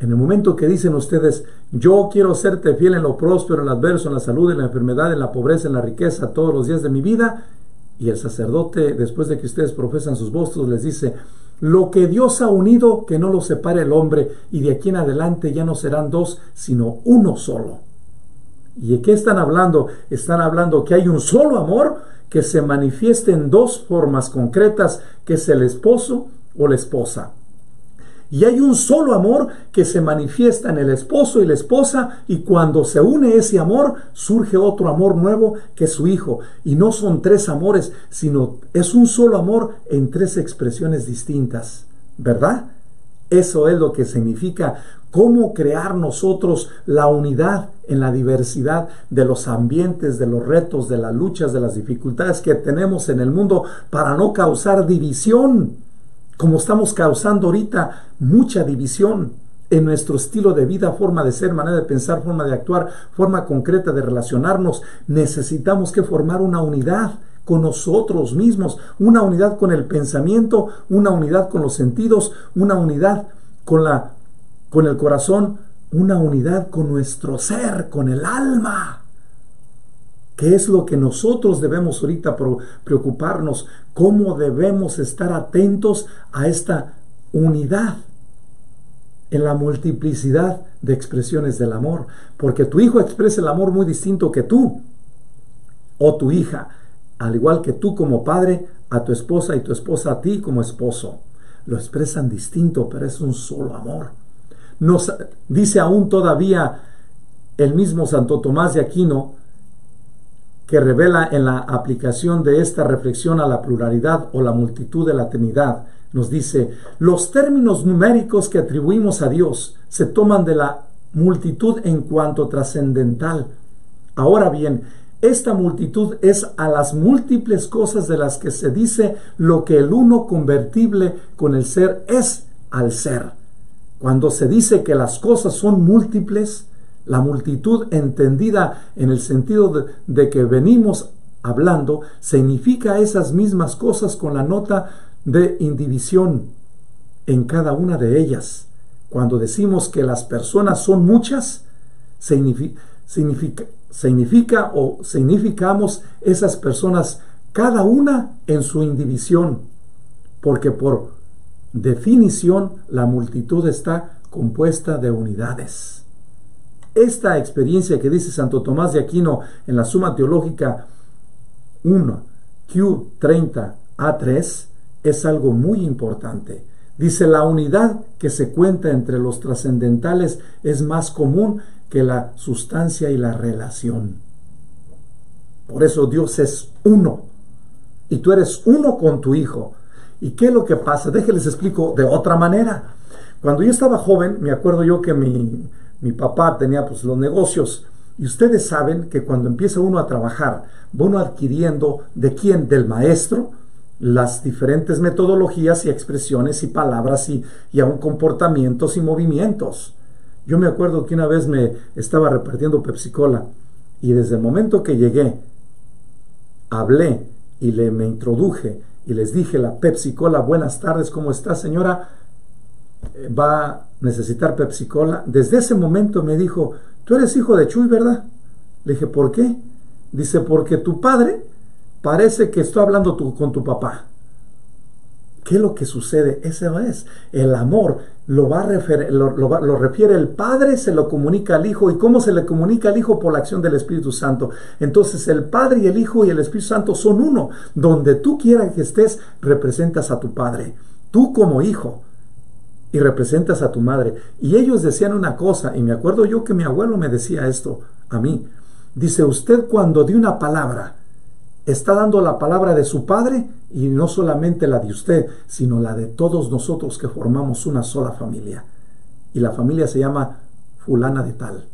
En el momento que dicen ustedes, yo quiero serte fiel en lo próspero, en lo adverso, en la salud, en la enfermedad, en la pobreza, en la riqueza, todos los días de mi vida, y el sacerdote, después de que ustedes profesan sus votos, les dice, lo que Dios ha unido, que no lo separe el hombre, y de aquí en adelante ya no serán dos, sino uno solo. ¿Y de qué están hablando? Están hablando que hay un solo amor que se manifiesta en dos formas concretas, que es el esposo o la esposa. Y hay un solo amor que se manifiesta en el esposo y la esposa, y cuando se une ese amor, surge otro amor nuevo que es su hijo. Y no son tres amores, sino es un solo amor en tres expresiones distintas. ¿Verdad? Eso es lo que significa cómo crear nosotros la unidad en la diversidad de los ambientes, de los retos, de las luchas, de las dificultades que tenemos en el mundo para no causar división. Como estamos causando ahorita mucha división en nuestro estilo de vida, forma de ser, manera de pensar, forma de actuar, forma concreta de relacionarnos, necesitamos que formar una unidad con nosotros mismos, una unidad con el pensamiento, una unidad con los sentidos, una unidad con el corazón, una unidad con nuestro ser, con el alma. ¿Qué es lo que nosotros debemos ahorita preocuparnos? ¿Cómo debemos estar atentos a esta unidad en la multiplicidad de expresiones del amor? Porque tu hijo expresa el amor muy distinto que tú, o tu hija, al igual que tú como padre a tu esposa y tu esposa a ti como esposo. Lo expresan distinto, pero es un solo amor. Nos dice aún todavía el mismo Santo Tomás de Aquino, que revela en la aplicación de esta reflexión a la pluralidad o la multitud de la Trinidad, nos dice, los términos numéricos que atribuimos a Dios se toman de la multitud en cuanto trascendental. Ahora bien, esta multitud es a las múltiples cosas de las que se dice lo que el uno convertible con el ser es al ser. Cuando se dice que las cosas son múltiples, la multitud entendida en el sentido de que venimos hablando, significa esas mismas cosas con la nota de indivisión en cada una de ellas. Cuando decimos que las personas son muchas, significamos esas personas cada una en su indivisión, porque por definición la multitud está compuesta de unidades. Esta experiencia que dice Santo Tomás de Aquino en la Suma Teológica 1 Q30A3 es algo muy importante. Dice, la unidad que se cuenta entre los trascendentales es más común que la sustancia y la relación. Por eso Dios es uno y tú eres uno con tu hijo. ¿Y qué es lo que pasa? Déjenles explico de otra manera. Cuando yo estaba joven, me acuerdo yo que mi papá tenía pues los negocios, y ustedes saben que cuando empieza uno a trabajar, va uno adquiriendo ¿de quién? Del maestro, las diferentes metodologías y expresiones y palabras y aún comportamientos y movimientos. Yo me acuerdo que una vez me estaba repartiendo Pepsi-Cola y desde el momento que llegué, hablé y me introduje y les dije la Pepsi-Cola, buenas tardes, ¿cómo está señora? ¿Va a necesitar Pepsi-Cola? Desde ese momento me dijo, tú eres hijo de Chuy, ¿verdad? Le dije, ¿por qué? Dice, porque tu padre parece que estoy hablando con tu papá. ¿Qué es lo que sucede? Eso es el amor. Lo refiere el Padre, se lo comunica al Hijo. ¿Y cómo se le comunica al Hijo? Por la acción del Espíritu Santo. Entonces el Padre y el Hijo y el Espíritu Santo son uno. Donde tú quieras que estés, representas a tu Padre. Tú como hijo. Y representas a tu madre. Y ellos decían una cosa, y me acuerdo yo que mi abuelo me decía esto a mí. Dice, usted cuando dio una palabra está dando la palabra de su Padre, y no solamente la de usted, sino la de todos nosotros que formamos una sola familia. Y la familia se llama fulana de tal.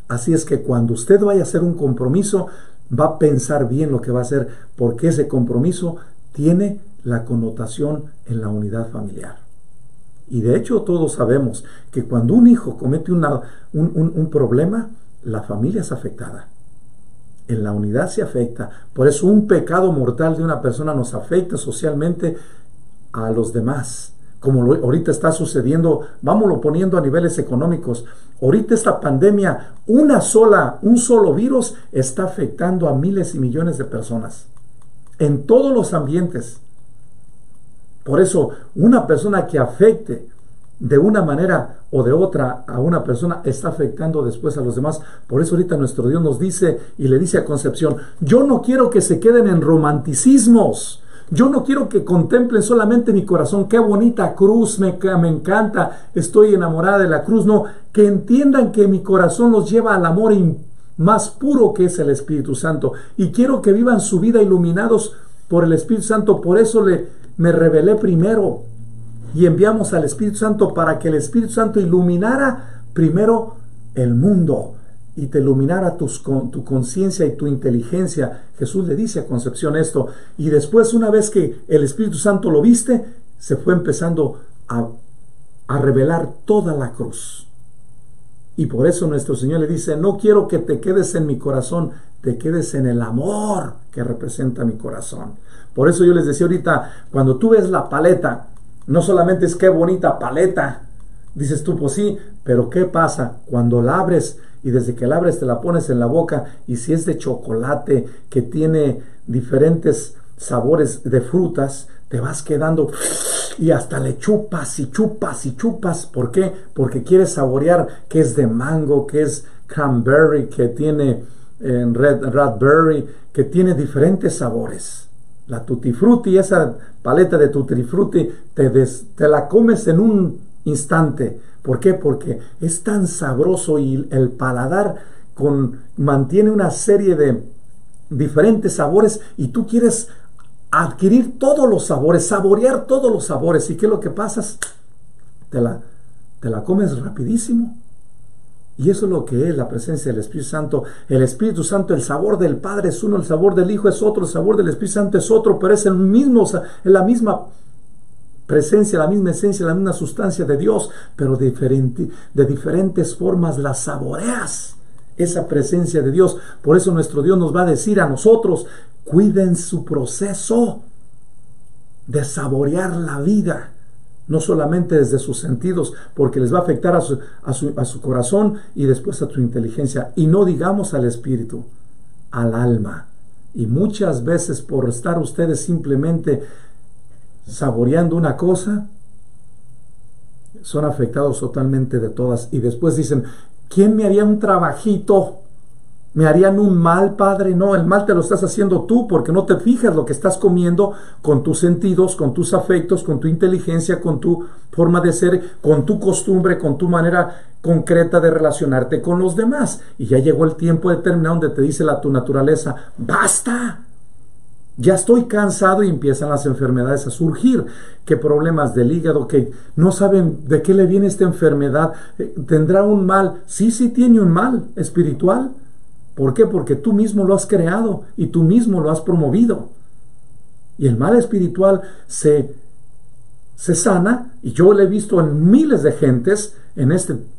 Así es que cuando usted vaya a hacer un compromiso, va a pensar bien lo que va a hacer, porque ese compromiso tiene la connotación en la unidad familiar. Y de hecho todos sabemos que cuando un hijo comete un problema, la familia es afectada. En la unidad se afecta. Por eso un pecado mortal de una persona nos afecta socialmente a los demás. Como ahorita está sucediendo, vámonos poniendo a niveles económicos. Ahorita esta pandemia, un solo virus está afectando a miles y millones de personas. En todos los ambientes. Por eso, una persona que afecte de una manera o de otra a una persona está afectando después a los demás. Por eso ahorita nuestro Dios nos dice y le dice a Concepción: yo no quiero que se queden en romanticismos. Yo no quiero que contemplen solamente mi corazón, qué bonita cruz, me encanta, estoy enamorada de la cruz. No, que entiendan que mi corazón los lleva al amor más puro, que es el Espíritu Santo. Y quiero que vivan su vida iluminados por el Espíritu Santo. Por eso me revelé primero y enviamos al Espíritu Santo, para que el Espíritu Santo iluminara primero el mundo y te iluminara tu conciencia y tu inteligencia. Jesús le dice a Concepción esto, y después, una vez que el Espíritu Santo lo viste, se fue empezando a revelar toda la cruz. Y por eso nuestro Señor le dice: no quiero que te quedes en mi corazón, te quedes en el amor que representa mi corazón. Por eso yo les decía ahorita, cuando tú ves la paleta, no solamente es qué bonita paleta, dices tú, pues sí, pero ¿qué pasa cuando la abres? Y desde que la abres te la pones en la boca, y si es de chocolate, que tiene diferentes sabores de frutas, te vas quedando y hasta le chupas y chupas y chupas. ¿Por qué? Porque quieres saborear que es de mango, que es cranberry, que tiene raspberry, que tiene diferentes sabores. La Tutti Frutti, esa paleta de Tutti Frutti, te la comes en un instante. ¿Por qué? Porque es tan sabroso, y el paladar mantiene una serie de diferentes sabores, y tú quieres adquirir todos los sabores, saborear todos los sabores. ¿Y qué es lo que pasa? Te la comes rapidísimo. Y eso es lo que es la presencia del Espíritu Santo. El Espíritu Santo, el sabor del Padre es uno, el sabor del Hijo es otro, el sabor del Espíritu Santo es otro, pero es el mismo, es la misma presencia, la misma esencia, la misma sustancia de Dios, pero de diferentes formas la saboreas, esa presencia de Dios. Por eso nuestro Dios nos va a decir a nosotros: cuiden su proceso de saborear la vida, no solamente desde sus sentidos, porque les va a afectar a su corazón y después a tu inteligencia, y no digamos al espíritu, al alma. Y muchas veces, por estar ustedes simplemente saboreando una cosa, son afectados totalmente de todas, y después dicen: ¿quién me haría un trabajito? ¿Me harían un mal, Padre? No, el mal te lo estás haciendo tú, porque no te fijas lo que estás comiendo con tus sentidos, con tus afectos, con tu inteligencia, con tu forma de ser, con tu costumbre, con tu manera concreta de relacionarte con los demás. Y ya llegó el tiempo determinado donde te dice tu naturaleza: ¡basta! Ya estoy cansado, y empiezan las enfermedades a surgir. ¿Qué problemas del hígado? Que no saben de qué le viene esta enfermedad. ¿Tendrá un mal? Sí, sí tiene un mal espiritual. ¿Por qué? Porque tú mismo lo has creado y tú mismo lo has promovido. Y el mal espiritual se sana, y yo lo he visto en miles de gentes, en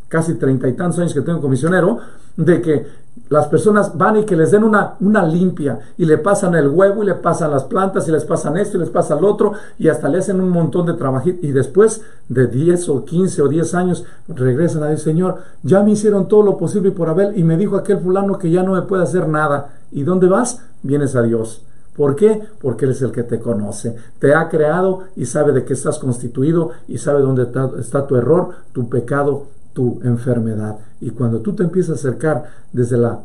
casi 30 y tantos años que tengo como misionero, de que las personas van y que les den una limpia, y le pasan el huevo, y le pasan las plantas, y les pasan esto, y les pasa lo otro, y hasta le hacen un montón de trabajo, y después de 10 o 15 o 10 años regresan a decir: Señor, ya me hicieron todo lo posible por Abel, y me dijo aquel fulano que ya no me puede hacer nada. ¿Y dónde vas? Vienes a Dios. ¿Por qué? Porque Él es el que te conoce, te ha creado y sabe de qué estás constituido, y sabe dónde está tu error, tu pecado, tu enfermedad. Y cuando tú te empiezas a acercar desde la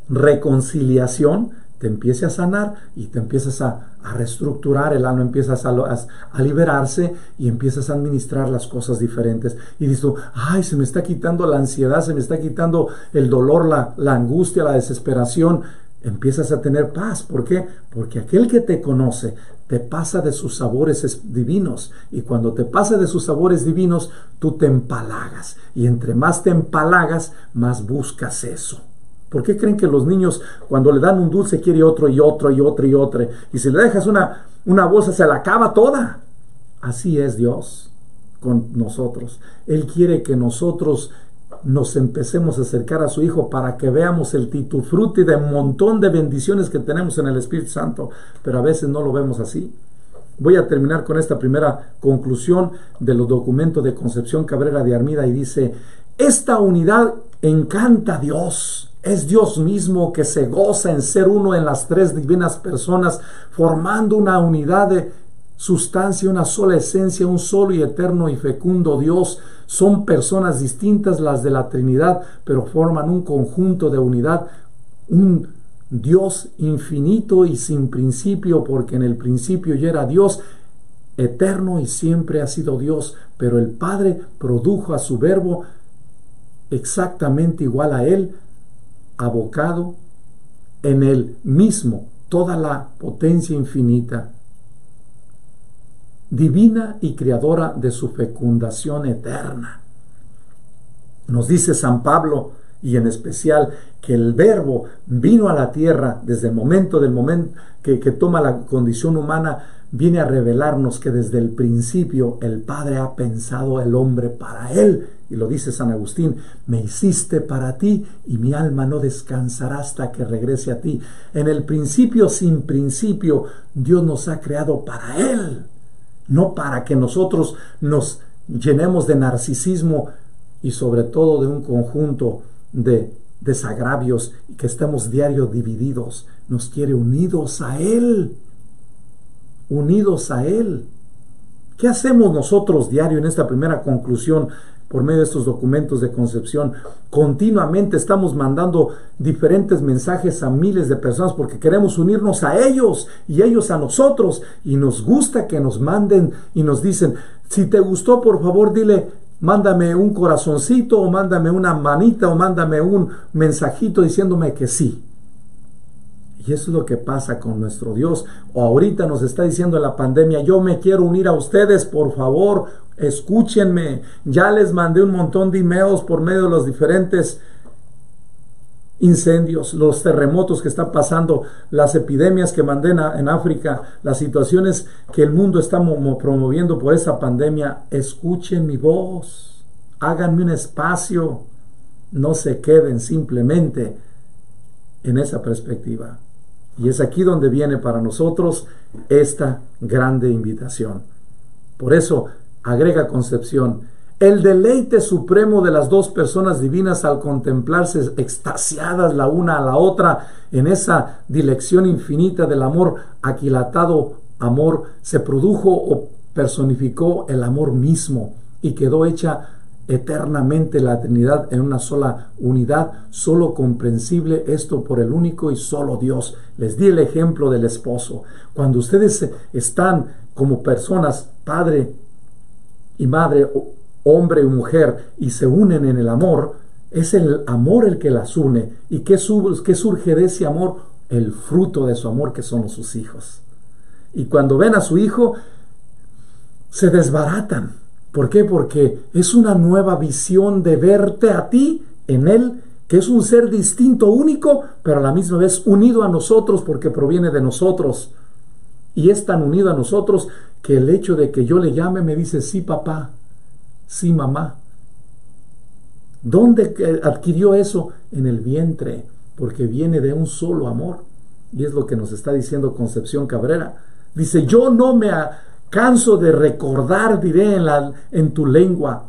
reconciliación, te empiezas a sanar y te empiezas a reestructurar, el alma empiezas a liberarse, y empiezas a administrar las cosas diferentes. Y dices tú: ay, se me está quitando la ansiedad, se me está quitando el dolor, la angustia, la desesperación. empiezas a tener paz. ¿Por qué? Porque aquel que te conoce te pasa de sus sabores divinos, y cuando te pasa de sus sabores divinos, tú te empalagas, y entre más te empalagas, más buscas eso. ¿Por qué creen que los niños, cuando le dan un dulce, quiere otro y otro y otro y otro? Y si le dejas una bolsa, se la acaba toda. Así es Dios con nosotros. Él quiere que nosotros nos empecemos a acercar a su Hijo para que veamos el tutti-frutti de un montón de bendiciones que tenemos en el Espíritu Santo, pero a veces no lo vemos así. Voy a terminar con esta primera conclusión de los documentos de Concepción Cabrera de Armida, y dice: esta unidad encanta a Dios. Es Dios mismo que se goza en ser uno en las tres divinas personas, formando una unidad de sustancia, una sola esencia, un solo y eterno y fecundo Dios. Son personas distintas las de la Trinidad, pero forman un conjunto de unidad, un Dios infinito y sin principio, porque en el principio ya era Dios, eterno y siempre ha sido Dios, pero el Padre produjo a su Verbo exactamente igual a Él, abocado en Él mismo, toda la potencia infinita, divina y creadora de su fecundación eterna. Nos dice San Pablo, y en especial, que el Verbo vino a la tierra desde el momento que toma la condición humana, viene a revelarnos que desde el principio el Padre ha pensado el hombre para Él. Y lo dice San Agustín: me hiciste para ti, y mi alma no descansará hasta que regrese a ti. En el principio sin principio, Dios nos ha creado para Él, no para que nosotros nos llenemos de narcisismo y sobre todo de un conjunto de desagravios, y que estemos diario divididos. Nos quiere unidos a Él, unidos a Él. ¿Qué hacemos nosotros diario en esta primera conclusión por medio de estos documentos de Concepción? Continuamente estamos mandando diferentes mensajes a miles de personas porque queremos unirnos a ellos y ellos a nosotros, y nos gusta que nos manden y nos dicen: si te gustó, por favor dile, mándame un corazoncito, o mándame una manita, o mándame un mensajito diciéndome que sí. Y eso es lo que pasa con nuestro Dios. O ahorita nos está diciendo en la pandemia: yo me quiero unir a ustedes, por favor, escúchenme. Ya les mandé un montón de emails por medio de los diferentes incendios, los terremotos que están pasando, las epidemias que mandé en África, las situaciones que el mundo está promoviendo por esa pandemia. Escuchen mi voz, háganme un espacio, no se queden simplemente en esa perspectiva. Y es aquí donde viene para nosotros esta grande invitación. Por eso agrega Concepción: el deleite supremo de las dos personas divinas al contemplarse extasiadas la una a la otra en esa dilección infinita del amor aquilatado amor, se produjo o personificó el amor mismo, y quedó hecha eternamente la Trinidad en una sola unidad, solo comprensible esto por el único y solo Dios. Les di el ejemplo del esposo. Cuando ustedes están como personas, padre y madre, hombre y mujer, y se unen en el amor, es el amor el que las une. ¿Y qué surge de ese amor? El fruto de su amor, que son sus hijos. Y cuando ven a su hijo, se desbaratan. ¿Por qué? Porque es una nueva visión de verte a ti en Él, que es un ser distinto, único, pero a la misma vez unido a nosotros porque proviene de nosotros. Y es tan unido a nosotros que el hecho de que yo le llame me dice: sí, papá, sí, mamá. ¿Dónde adquirió eso? En el vientre, porque viene de un solo amor. Y es lo que nos está diciendo Concepción Cabrera. Dice: yo no me canso de recordar, diré en tu lengua,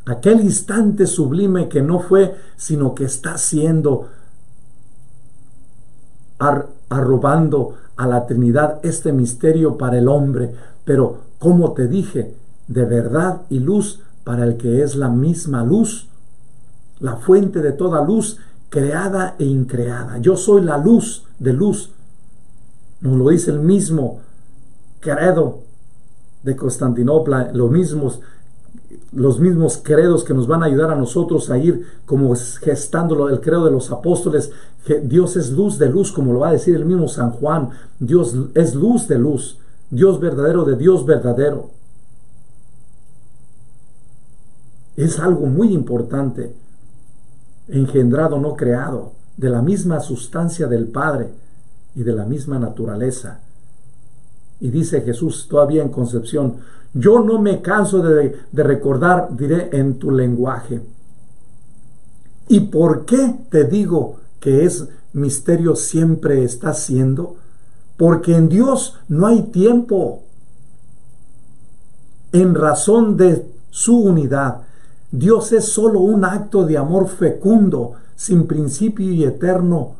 aquel instante sublime que no fue, sino que está siendo, arrobando a la Trinidad este misterio para el hombre. Pero, como te dije, de verdad y luz para el que es la misma luz, la fuente de toda luz, creada e increada. Yo soy la luz de luz. Nos lo dice el mismo credo de Constantinopla, lo mismo los mismos credos que nos van a ayudar a nosotros a ir como gestándolo, el credo de los apóstoles, que Dios es luz de luz, como lo va a decir el mismo San Juan. Dios es luz de luz, Dios verdadero de Dios verdadero. Es algo muy importante, engendrado, no creado, de la misma sustancia del Padre y de la misma naturaleza. Y dice Jesús todavía en Concepción: yo no me canso de recordar, diré en tu lenguaje. ¿Y por qué te digo que es misterio siempre está siendo? Porque en Dios no hay tiempo. En razón de su unidad, Dios es solo un acto de amor fecundo, sin principio y eterno.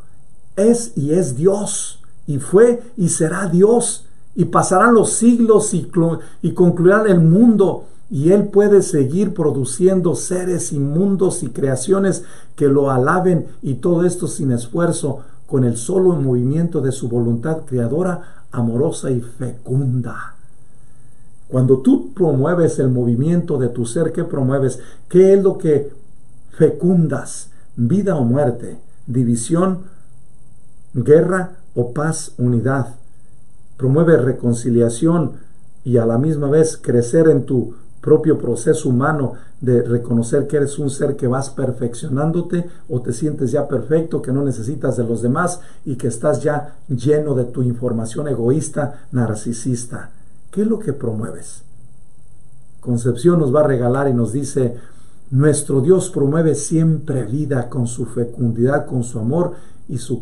Es y es Dios, y fue y será Dios. Y pasarán los siglos y concluirán el mundo, y Él puede seguir produciendo seres y mundos y creaciones que lo alaben, y todo esto sin esfuerzo, con el solo movimiento de su voluntad creadora, amorosa y fecunda. Cuando tú promueves el movimiento de tu ser, ¿qué promueves? ¿Qué es lo que fecundas? ¿Vida o muerte? ¿División, guerra o paz, unidad? Promueve reconciliación y a la misma vez crecer en tu propio proceso humano de reconocer que eres un ser que vas perfeccionándote, o te sientes ya perfecto, que no necesitas de los demás y que estás ya lleno de tu información egoísta, narcisista. ¿Qué es lo que promueves? Concepción nos va a regalar y nos dice: nuestro Dios promueve siempre vida con su fecundidad, con su amor y su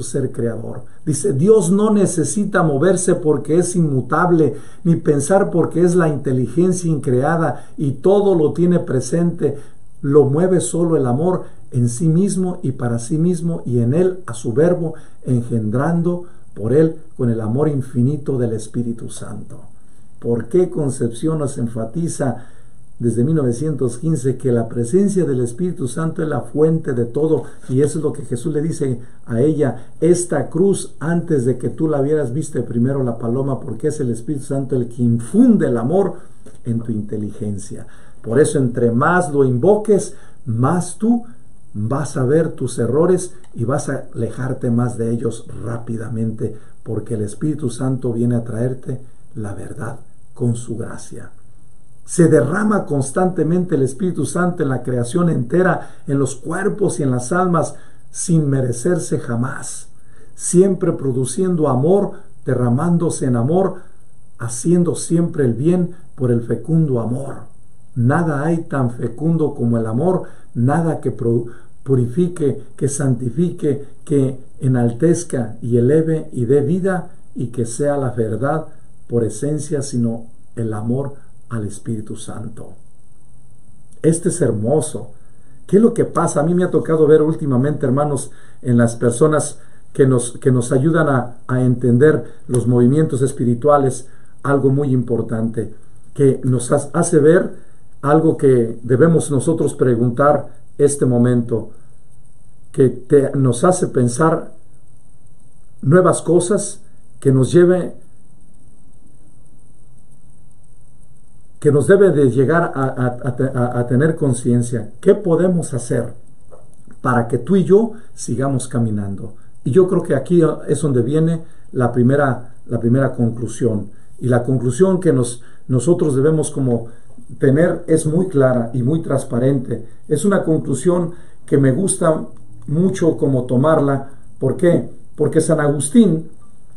ser creador. Dice: Dios no necesita moverse porque es inmutable, ni pensar porque es la inteligencia increada y todo lo tiene presente. Lo mueve solo el amor en sí mismo y para sí mismo, y en él a su verbo, engendrando por él con el amor infinito del Espíritu Santo. ¿Por qué Concepción nos enfatiza desde 1915 que la presencia del Espíritu Santo es la fuente de todo? Y eso es lo que Jesús le dice a ella: esta cruz, antes de que tú la vieras, viste primero la paloma, porque es el Espíritu Santo el que infunde el amor en tu inteligencia. Por eso, entre más lo invoques, más tú vas a ver tus errores y vas a alejarte más de ellos rápidamente, porque el Espíritu Santo viene a traerte la verdad con su gracia. Se derrama constantemente el Espíritu Santo en la creación entera, en los cuerpos y en las almas, sin merecerse jamás, siempre produciendo amor, derramándose en amor, haciendo siempre el bien por el fecundo amor. Nada hay tan fecundo como el amor, nada que purifique, que santifique, que enaltezca y eleve y dé vida, y que sea la verdad por esencia, sino el amor al Espíritu Santo. Este es hermoso. ¿Qué es lo que pasa? A mí me ha tocado ver últimamente, hermanos, en las personas que nos ayudan a entender los movimientos espirituales, algo muy importante, que nos hace ver algo que debemos nosotros preguntar este momento, que nos hace pensar nuevas cosas, que nos debe de llegar a tener conciencia. ¿Qué podemos hacer para que tú y yo sigamos caminando? Y yo creo que aquí es donde viene la primera conclusión. Y la conclusión que nosotros debemos como tener es muy clara y muy transparente. Es una conclusión que me gusta mucho como tomarla. ¿Por qué? Porque San Agustín,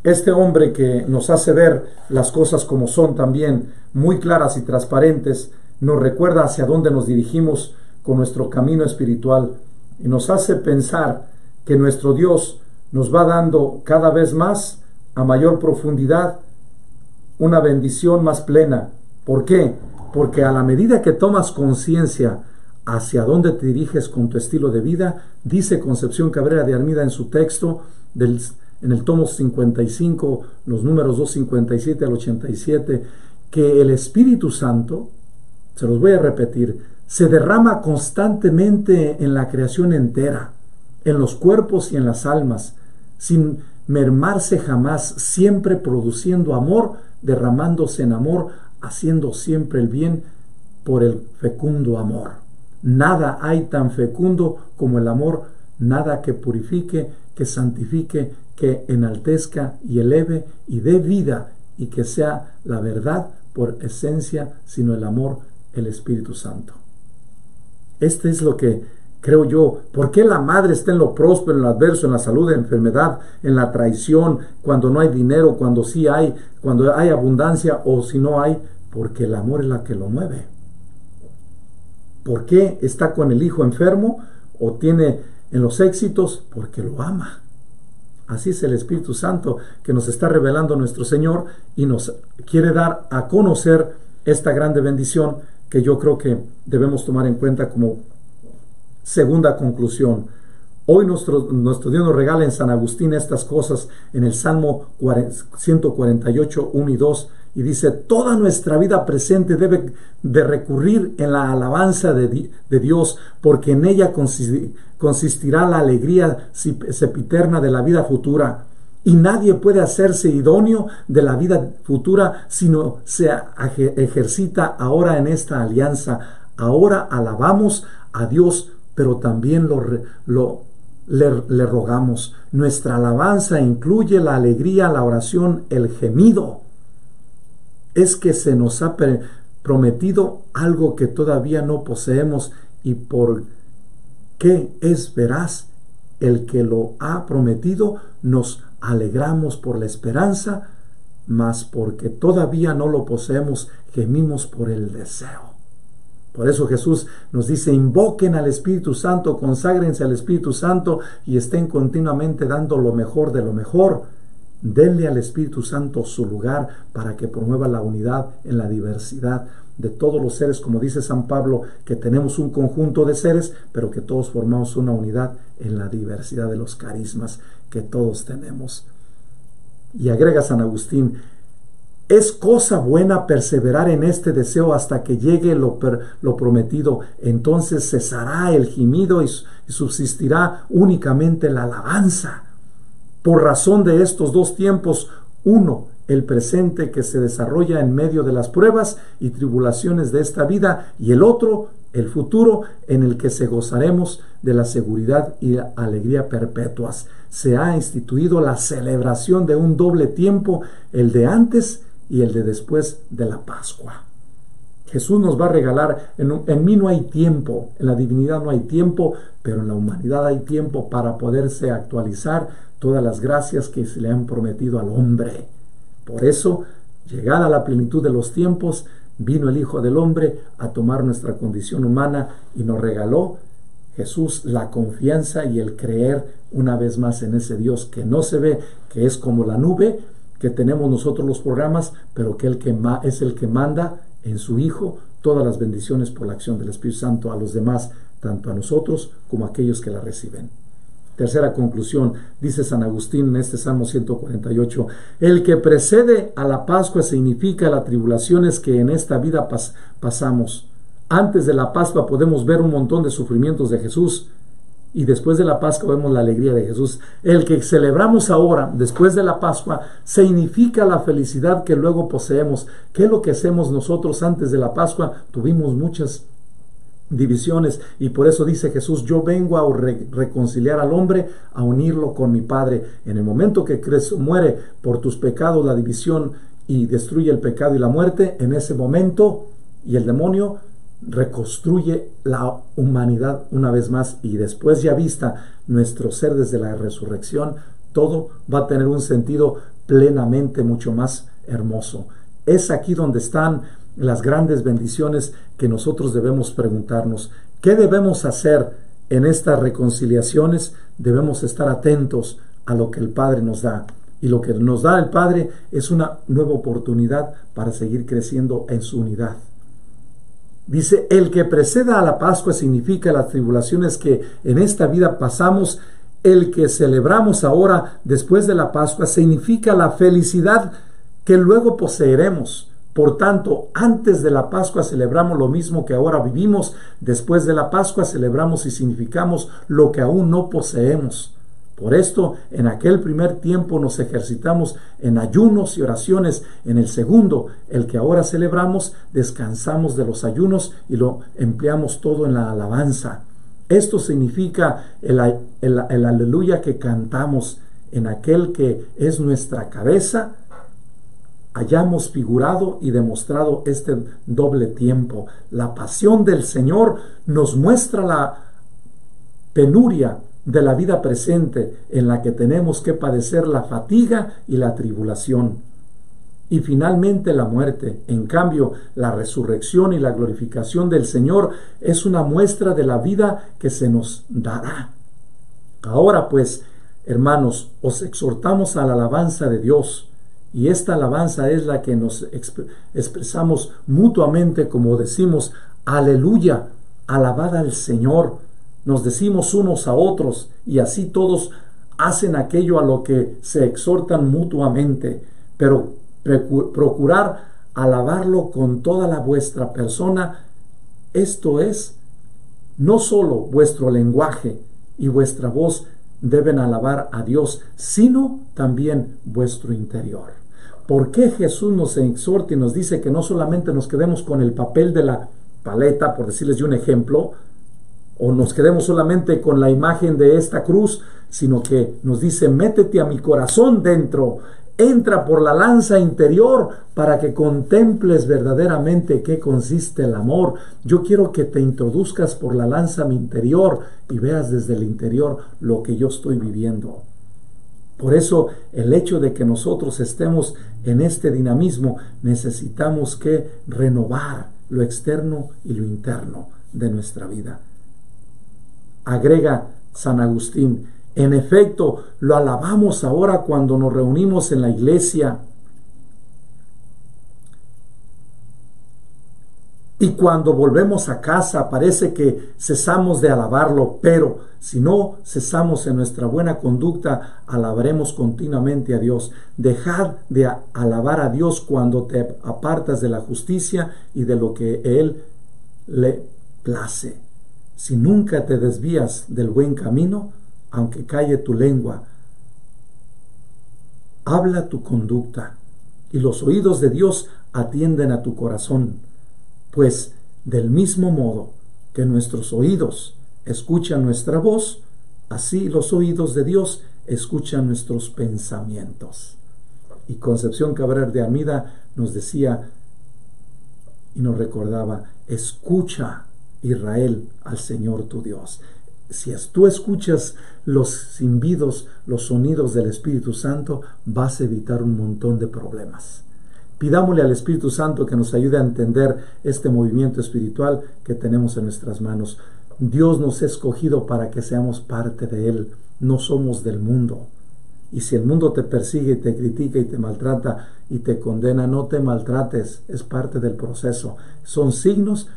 este hombre que nos hace ver las cosas como son también, muy claras y transparentes, nos recuerda hacia dónde nos dirigimos con nuestro camino espiritual y nos hace pensar que nuestro Dios nos va dando cada vez más, a mayor profundidad, una bendición más plena. ¿Por qué? Porque a la medida que tomas conciencia hacia dónde te diriges con tu estilo de vida, dice Concepción Cabrera de Armida en su texto en el tomo 55, los números 257 al 87, que el Espíritu Santo, se los voy a repetir, se derrama constantemente en la creación entera, en los cuerpos y en las almas, sin mermarse jamás, siempre produciendo amor, derramándose en amor, haciendo siempre el bien por el fecundo amor. Nada hay tan fecundo como el amor, nada que purifique, que santifique, que enaltezca y eleve y dé vida y que sea la verdad por esencia, sino el amor, el Espíritu Santo. Este es lo que creo yo. ¿Por qué la madre está en lo próspero, en lo adverso, en la salud, en la enfermedad, en la traición, cuando no hay dinero, cuando sí hay, cuando hay abundancia o si no hay? Porque el amor es la que lo mueve. ¿Por qué está con el hijo enfermo o tiene en los éxitos? Porque lo ama. Así es el Espíritu Santo que nos está revelando nuestro Señor y nos quiere dar a conocer esta grande bendición que yo creo que debemos tomar en cuenta como segunda conclusión. Hoy nuestro Dios nos regala en San Agustín estas cosas en el Salmo 148, 1 y 2, y dice: toda nuestra vida presente debe de recurrir en la alabanza de Dios, porque en ella consistirá la alegría sempiterna de la vida futura. Y nadie puede hacerse idóneo de la vida futura sino se ejercita ahora en esta alianza. Ahora alabamos a Dios, pero también le rogamos. Nuestra alabanza incluye la alegría, la oración, el gemido. Es que se nos ha prometido algo que todavía no poseemos, y por qué es veraz el que lo ha prometido, nos alegramos por la esperanza, mas porque todavía no lo poseemos, gemimos por el deseo. Por eso Jesús nos dice: invoquen al Espíritu Santo, conságrense al Espíritu Santo y estén continuamente dando lo mejor de lo mejor. Denle al Espíritu Santo su lugar para que promueva la unidad en la diversidad de todos los seres, como dice San Pablo, que tenemos un conjunto de seres, pero que todos formamos una unidad en la diversidad de los carismas que todos tenemos. Y agrega San Agustín: es cosa buena perseverar en este deseo hasta que llegue lo prometido. Entonces cesará el gemido y subsistirá únicamente la alabanza. Por razón de estos dos tiempos, uno, el presente, que se desarrolla en medio de las pruebas y tribulaciones de esta vida, y el otro, el futuro, en el que se gozaremos de la seguridad y la alegría perpetuas. Se ha instituido la celebración de un doble tiempo, el de antes y el de después de la Pascua. Jesús nos va a regalar, en mí no hay tiempo, en la divinidad no hay tiempo, pero en la humanidad hay tiempo para poderse actualizar todas las gracias que se le han prometido al hombre. Por eso, llegada la plenitud de los tiempos, vino el Hijo del Hombre a tomar nuestra condición humana y nos regaló Jesús la confianza y el creer una vez más en ese Dios que no se ve, que es como la nube que tenemos nosotros los programas, pero que es el que manda en su Hijo todas las bendiciones por la acción del Espíritu Santo a los demás, tanto a nosotros como a aquellos que la reciben. Tercera conclusión, dice San Agustín en este Salmo 148, el que precede a la Pascua significa las tribulaciones que en esta vida pasamos. Antes de la Pascua podemos ver un montón de sufrimientos de Jesús, y después de la Pascua vemos la alegría de Jesús. El que celebramos ahora, después de la Pascua, significa la felicidad que luego poseemos. ¿Qué es lo que hacemos nosotros antes de la Pascua? Tuvimos muchas divisiones, y por eso dice Jesús: yo vengo a reconciliar al hombre, a unirlo con mi Padre. En el momento que Cristo muere por tus pecados, la división, y destruye el pecado y la muerte, en ese momento, y el demonio reconstruye la humanidad una vez más, y después, ya vista nuestro ser desde la resurrección, todo va a tener un sentido plenamente mucho más hermoso. Es aquí donde están las grandes bendiciones que nosotros debemos preguntarnos. ¿Qué debemos hacer en estas reconciliaciones? Debemos estar atentos a lo que el Padre nos da. Y lo que nos da el Padre es una nueva oportunidad para seguir creciendo en su unidad. Dice: el que preceda a la Pascua significa las tribulaciones que en esta vida pasamos. El que celebramos ahora después de la Pascua significa la felicidad que luego poseeremos. Por tanto, antes de la Pascua celebramos lo mismo que ahora vivimos. Después de la Pascua celebramos y significamos lo que aún no poseemos. Por esto, en aquel primer tiempo nos ejercitamos en ayunos y oraciones. En el segundo, el que ahora celebramos, descansamos de los ayunos y lo empleamos todo en la alabanza. Esto significa el aleluya que cantamos en aquel que es nuestra cabeza. Hayamos figurado y demostrado este doble tiempo. La pasión del Señor nos muestra la penuria de la vida presente en la que tenemos que padecer la fatiga y la tribulación. Y finalmente la muerte. En cambio, la resurrección y la glorificación del Señor es una muestra de la vida que se nos dará. Ahora pues, hermanos, os exhortamos a la alabanza de Dios. Y esta alabanza es la que nos expresamos mutuamente, como decimos, aleluya, alabad al Señor. Nos decimos unos a otros y así todos hacen aquello a lo que se exhortan mutuamente, pero procurar alabarlo con toda la vuestra persona. Esto es, no solo vuestro lenguaje y vuestra voz deben alabar a Dios, sino también vuestro interior. ¿Por qué Jesús nos exhorta y nos dice que no solamente nos quedemos con el papel de la paleta, por decirles un ejemplo, o nos quedemos solamente con la imagen de esta cruz, sino que nos dice, métete a mi corazón dentro, entra por la lanza interior para que contemples verdaderamente qué consiste el amor. Yo quiero que te introduzcas por la lanza mi interior y veas desde el interior lo que yo estoy viviendo. Por eso el hecho de que nosotros estemos en este dinamismo, necesitamos que renovar lo externo y lo interno de nuestra vida. Agrega San Agustín, en efecto, lo alabamos ahora cuando nos reunimos en la iglesia y cuando volvemos a casa parece que cesamos de alabarlo, pero si no cesamos en nuestra buena conducta, alabaremos continuamente a Dios. Dejad de alabar a Dios cuando te apartas de la justicia y de lo que Él le place. Si nunca te desvías del buen camino, aunque calle tu lengua, habla tu conducta, y los oídos de Dios atienden a tu corazón. Pues del mismo modo que nuestros oídos escuchan nuestra voz, así los oídos de Dios escuchan nuestros pensamientos. Y Concepción Cabral de Armida nos decía y nos recordaba, escucha, Israel, al Señor tu Dios. Si tú escuchas los silbidos, los sonidos del Espíritu Santo, vas a evitar un montón de problemas. Pidámosle al Espíritu Santo que nos ayude a entender este movimiento espiritual que tenemos en nuestras manos. Dios nos ha escogido para que seamos parte de Él. No somos del mundo. Y si el mundo te persigue, te critica y te maltrata y te condena, no te maltrates. Es parte del proceso. Son signos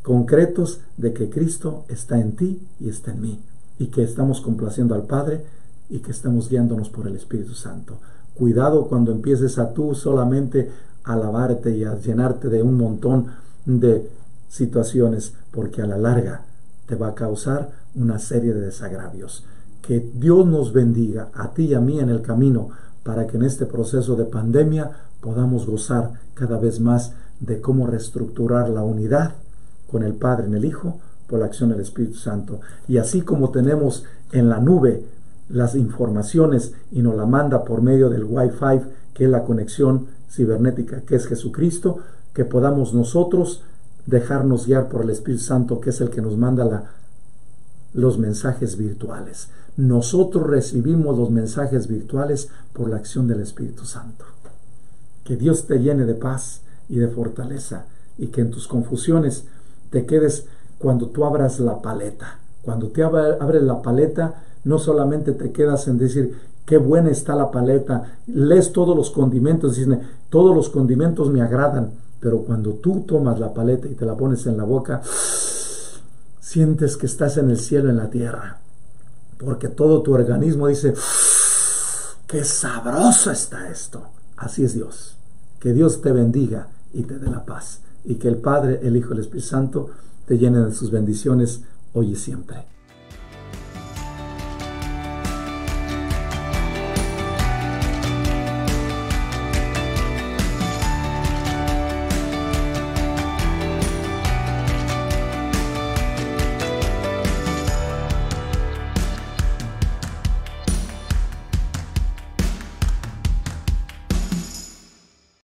concretos de que Cristo está en ti y está en mí, y que estamos complaciendo al Padre y que estamos guiándonos por el Espíritu Santo. Cuidado cuando empieces a tú solamente a alabarte y a llenarte de un montón de situaciones, porque a la larga te va a causar una serie de desagravios. Que Dios nos bendiga a ti y a mí en el camino, para que en este proceso de pandemia podamos gozar cada vez más de cómo reestructurar la unidad con el Padre en el Hijo por la acción del Espíritu Santo. Y así como tenemos en la nube las informaciones y nos la manda por medio del Wi-Fi, que es la conexión cibernética, que es Jesucristo, que podamos nosotros dejarnos guiar por el Espíritu Santo, que es el que nos manda los mensajes virtuales. Nosotros recibimos los mensajes virtuales por la acción del Espíritu Santo. Que Dios te llene de paz y de fortaleza, y que en tus confusiones te quedes cuando tú abras la paleta. Cuando te abres la paleta, no solamente te quedas en decir qué buena está la paleta, lees todos los condimentos, dices, todos los condimentos me agradan, pero cuando tú tomas la paleta y te la pones en la boca, sientes que estás en el cielo, en la tierra, porque todo tu organismo dice, qué sabroso está esto. Así es Dios. Que Dios te bendiga y te dé la paz, y que el Padre, el Hijo y el Espíritu Santo te llenen de sus bendiciones hoy y siempre.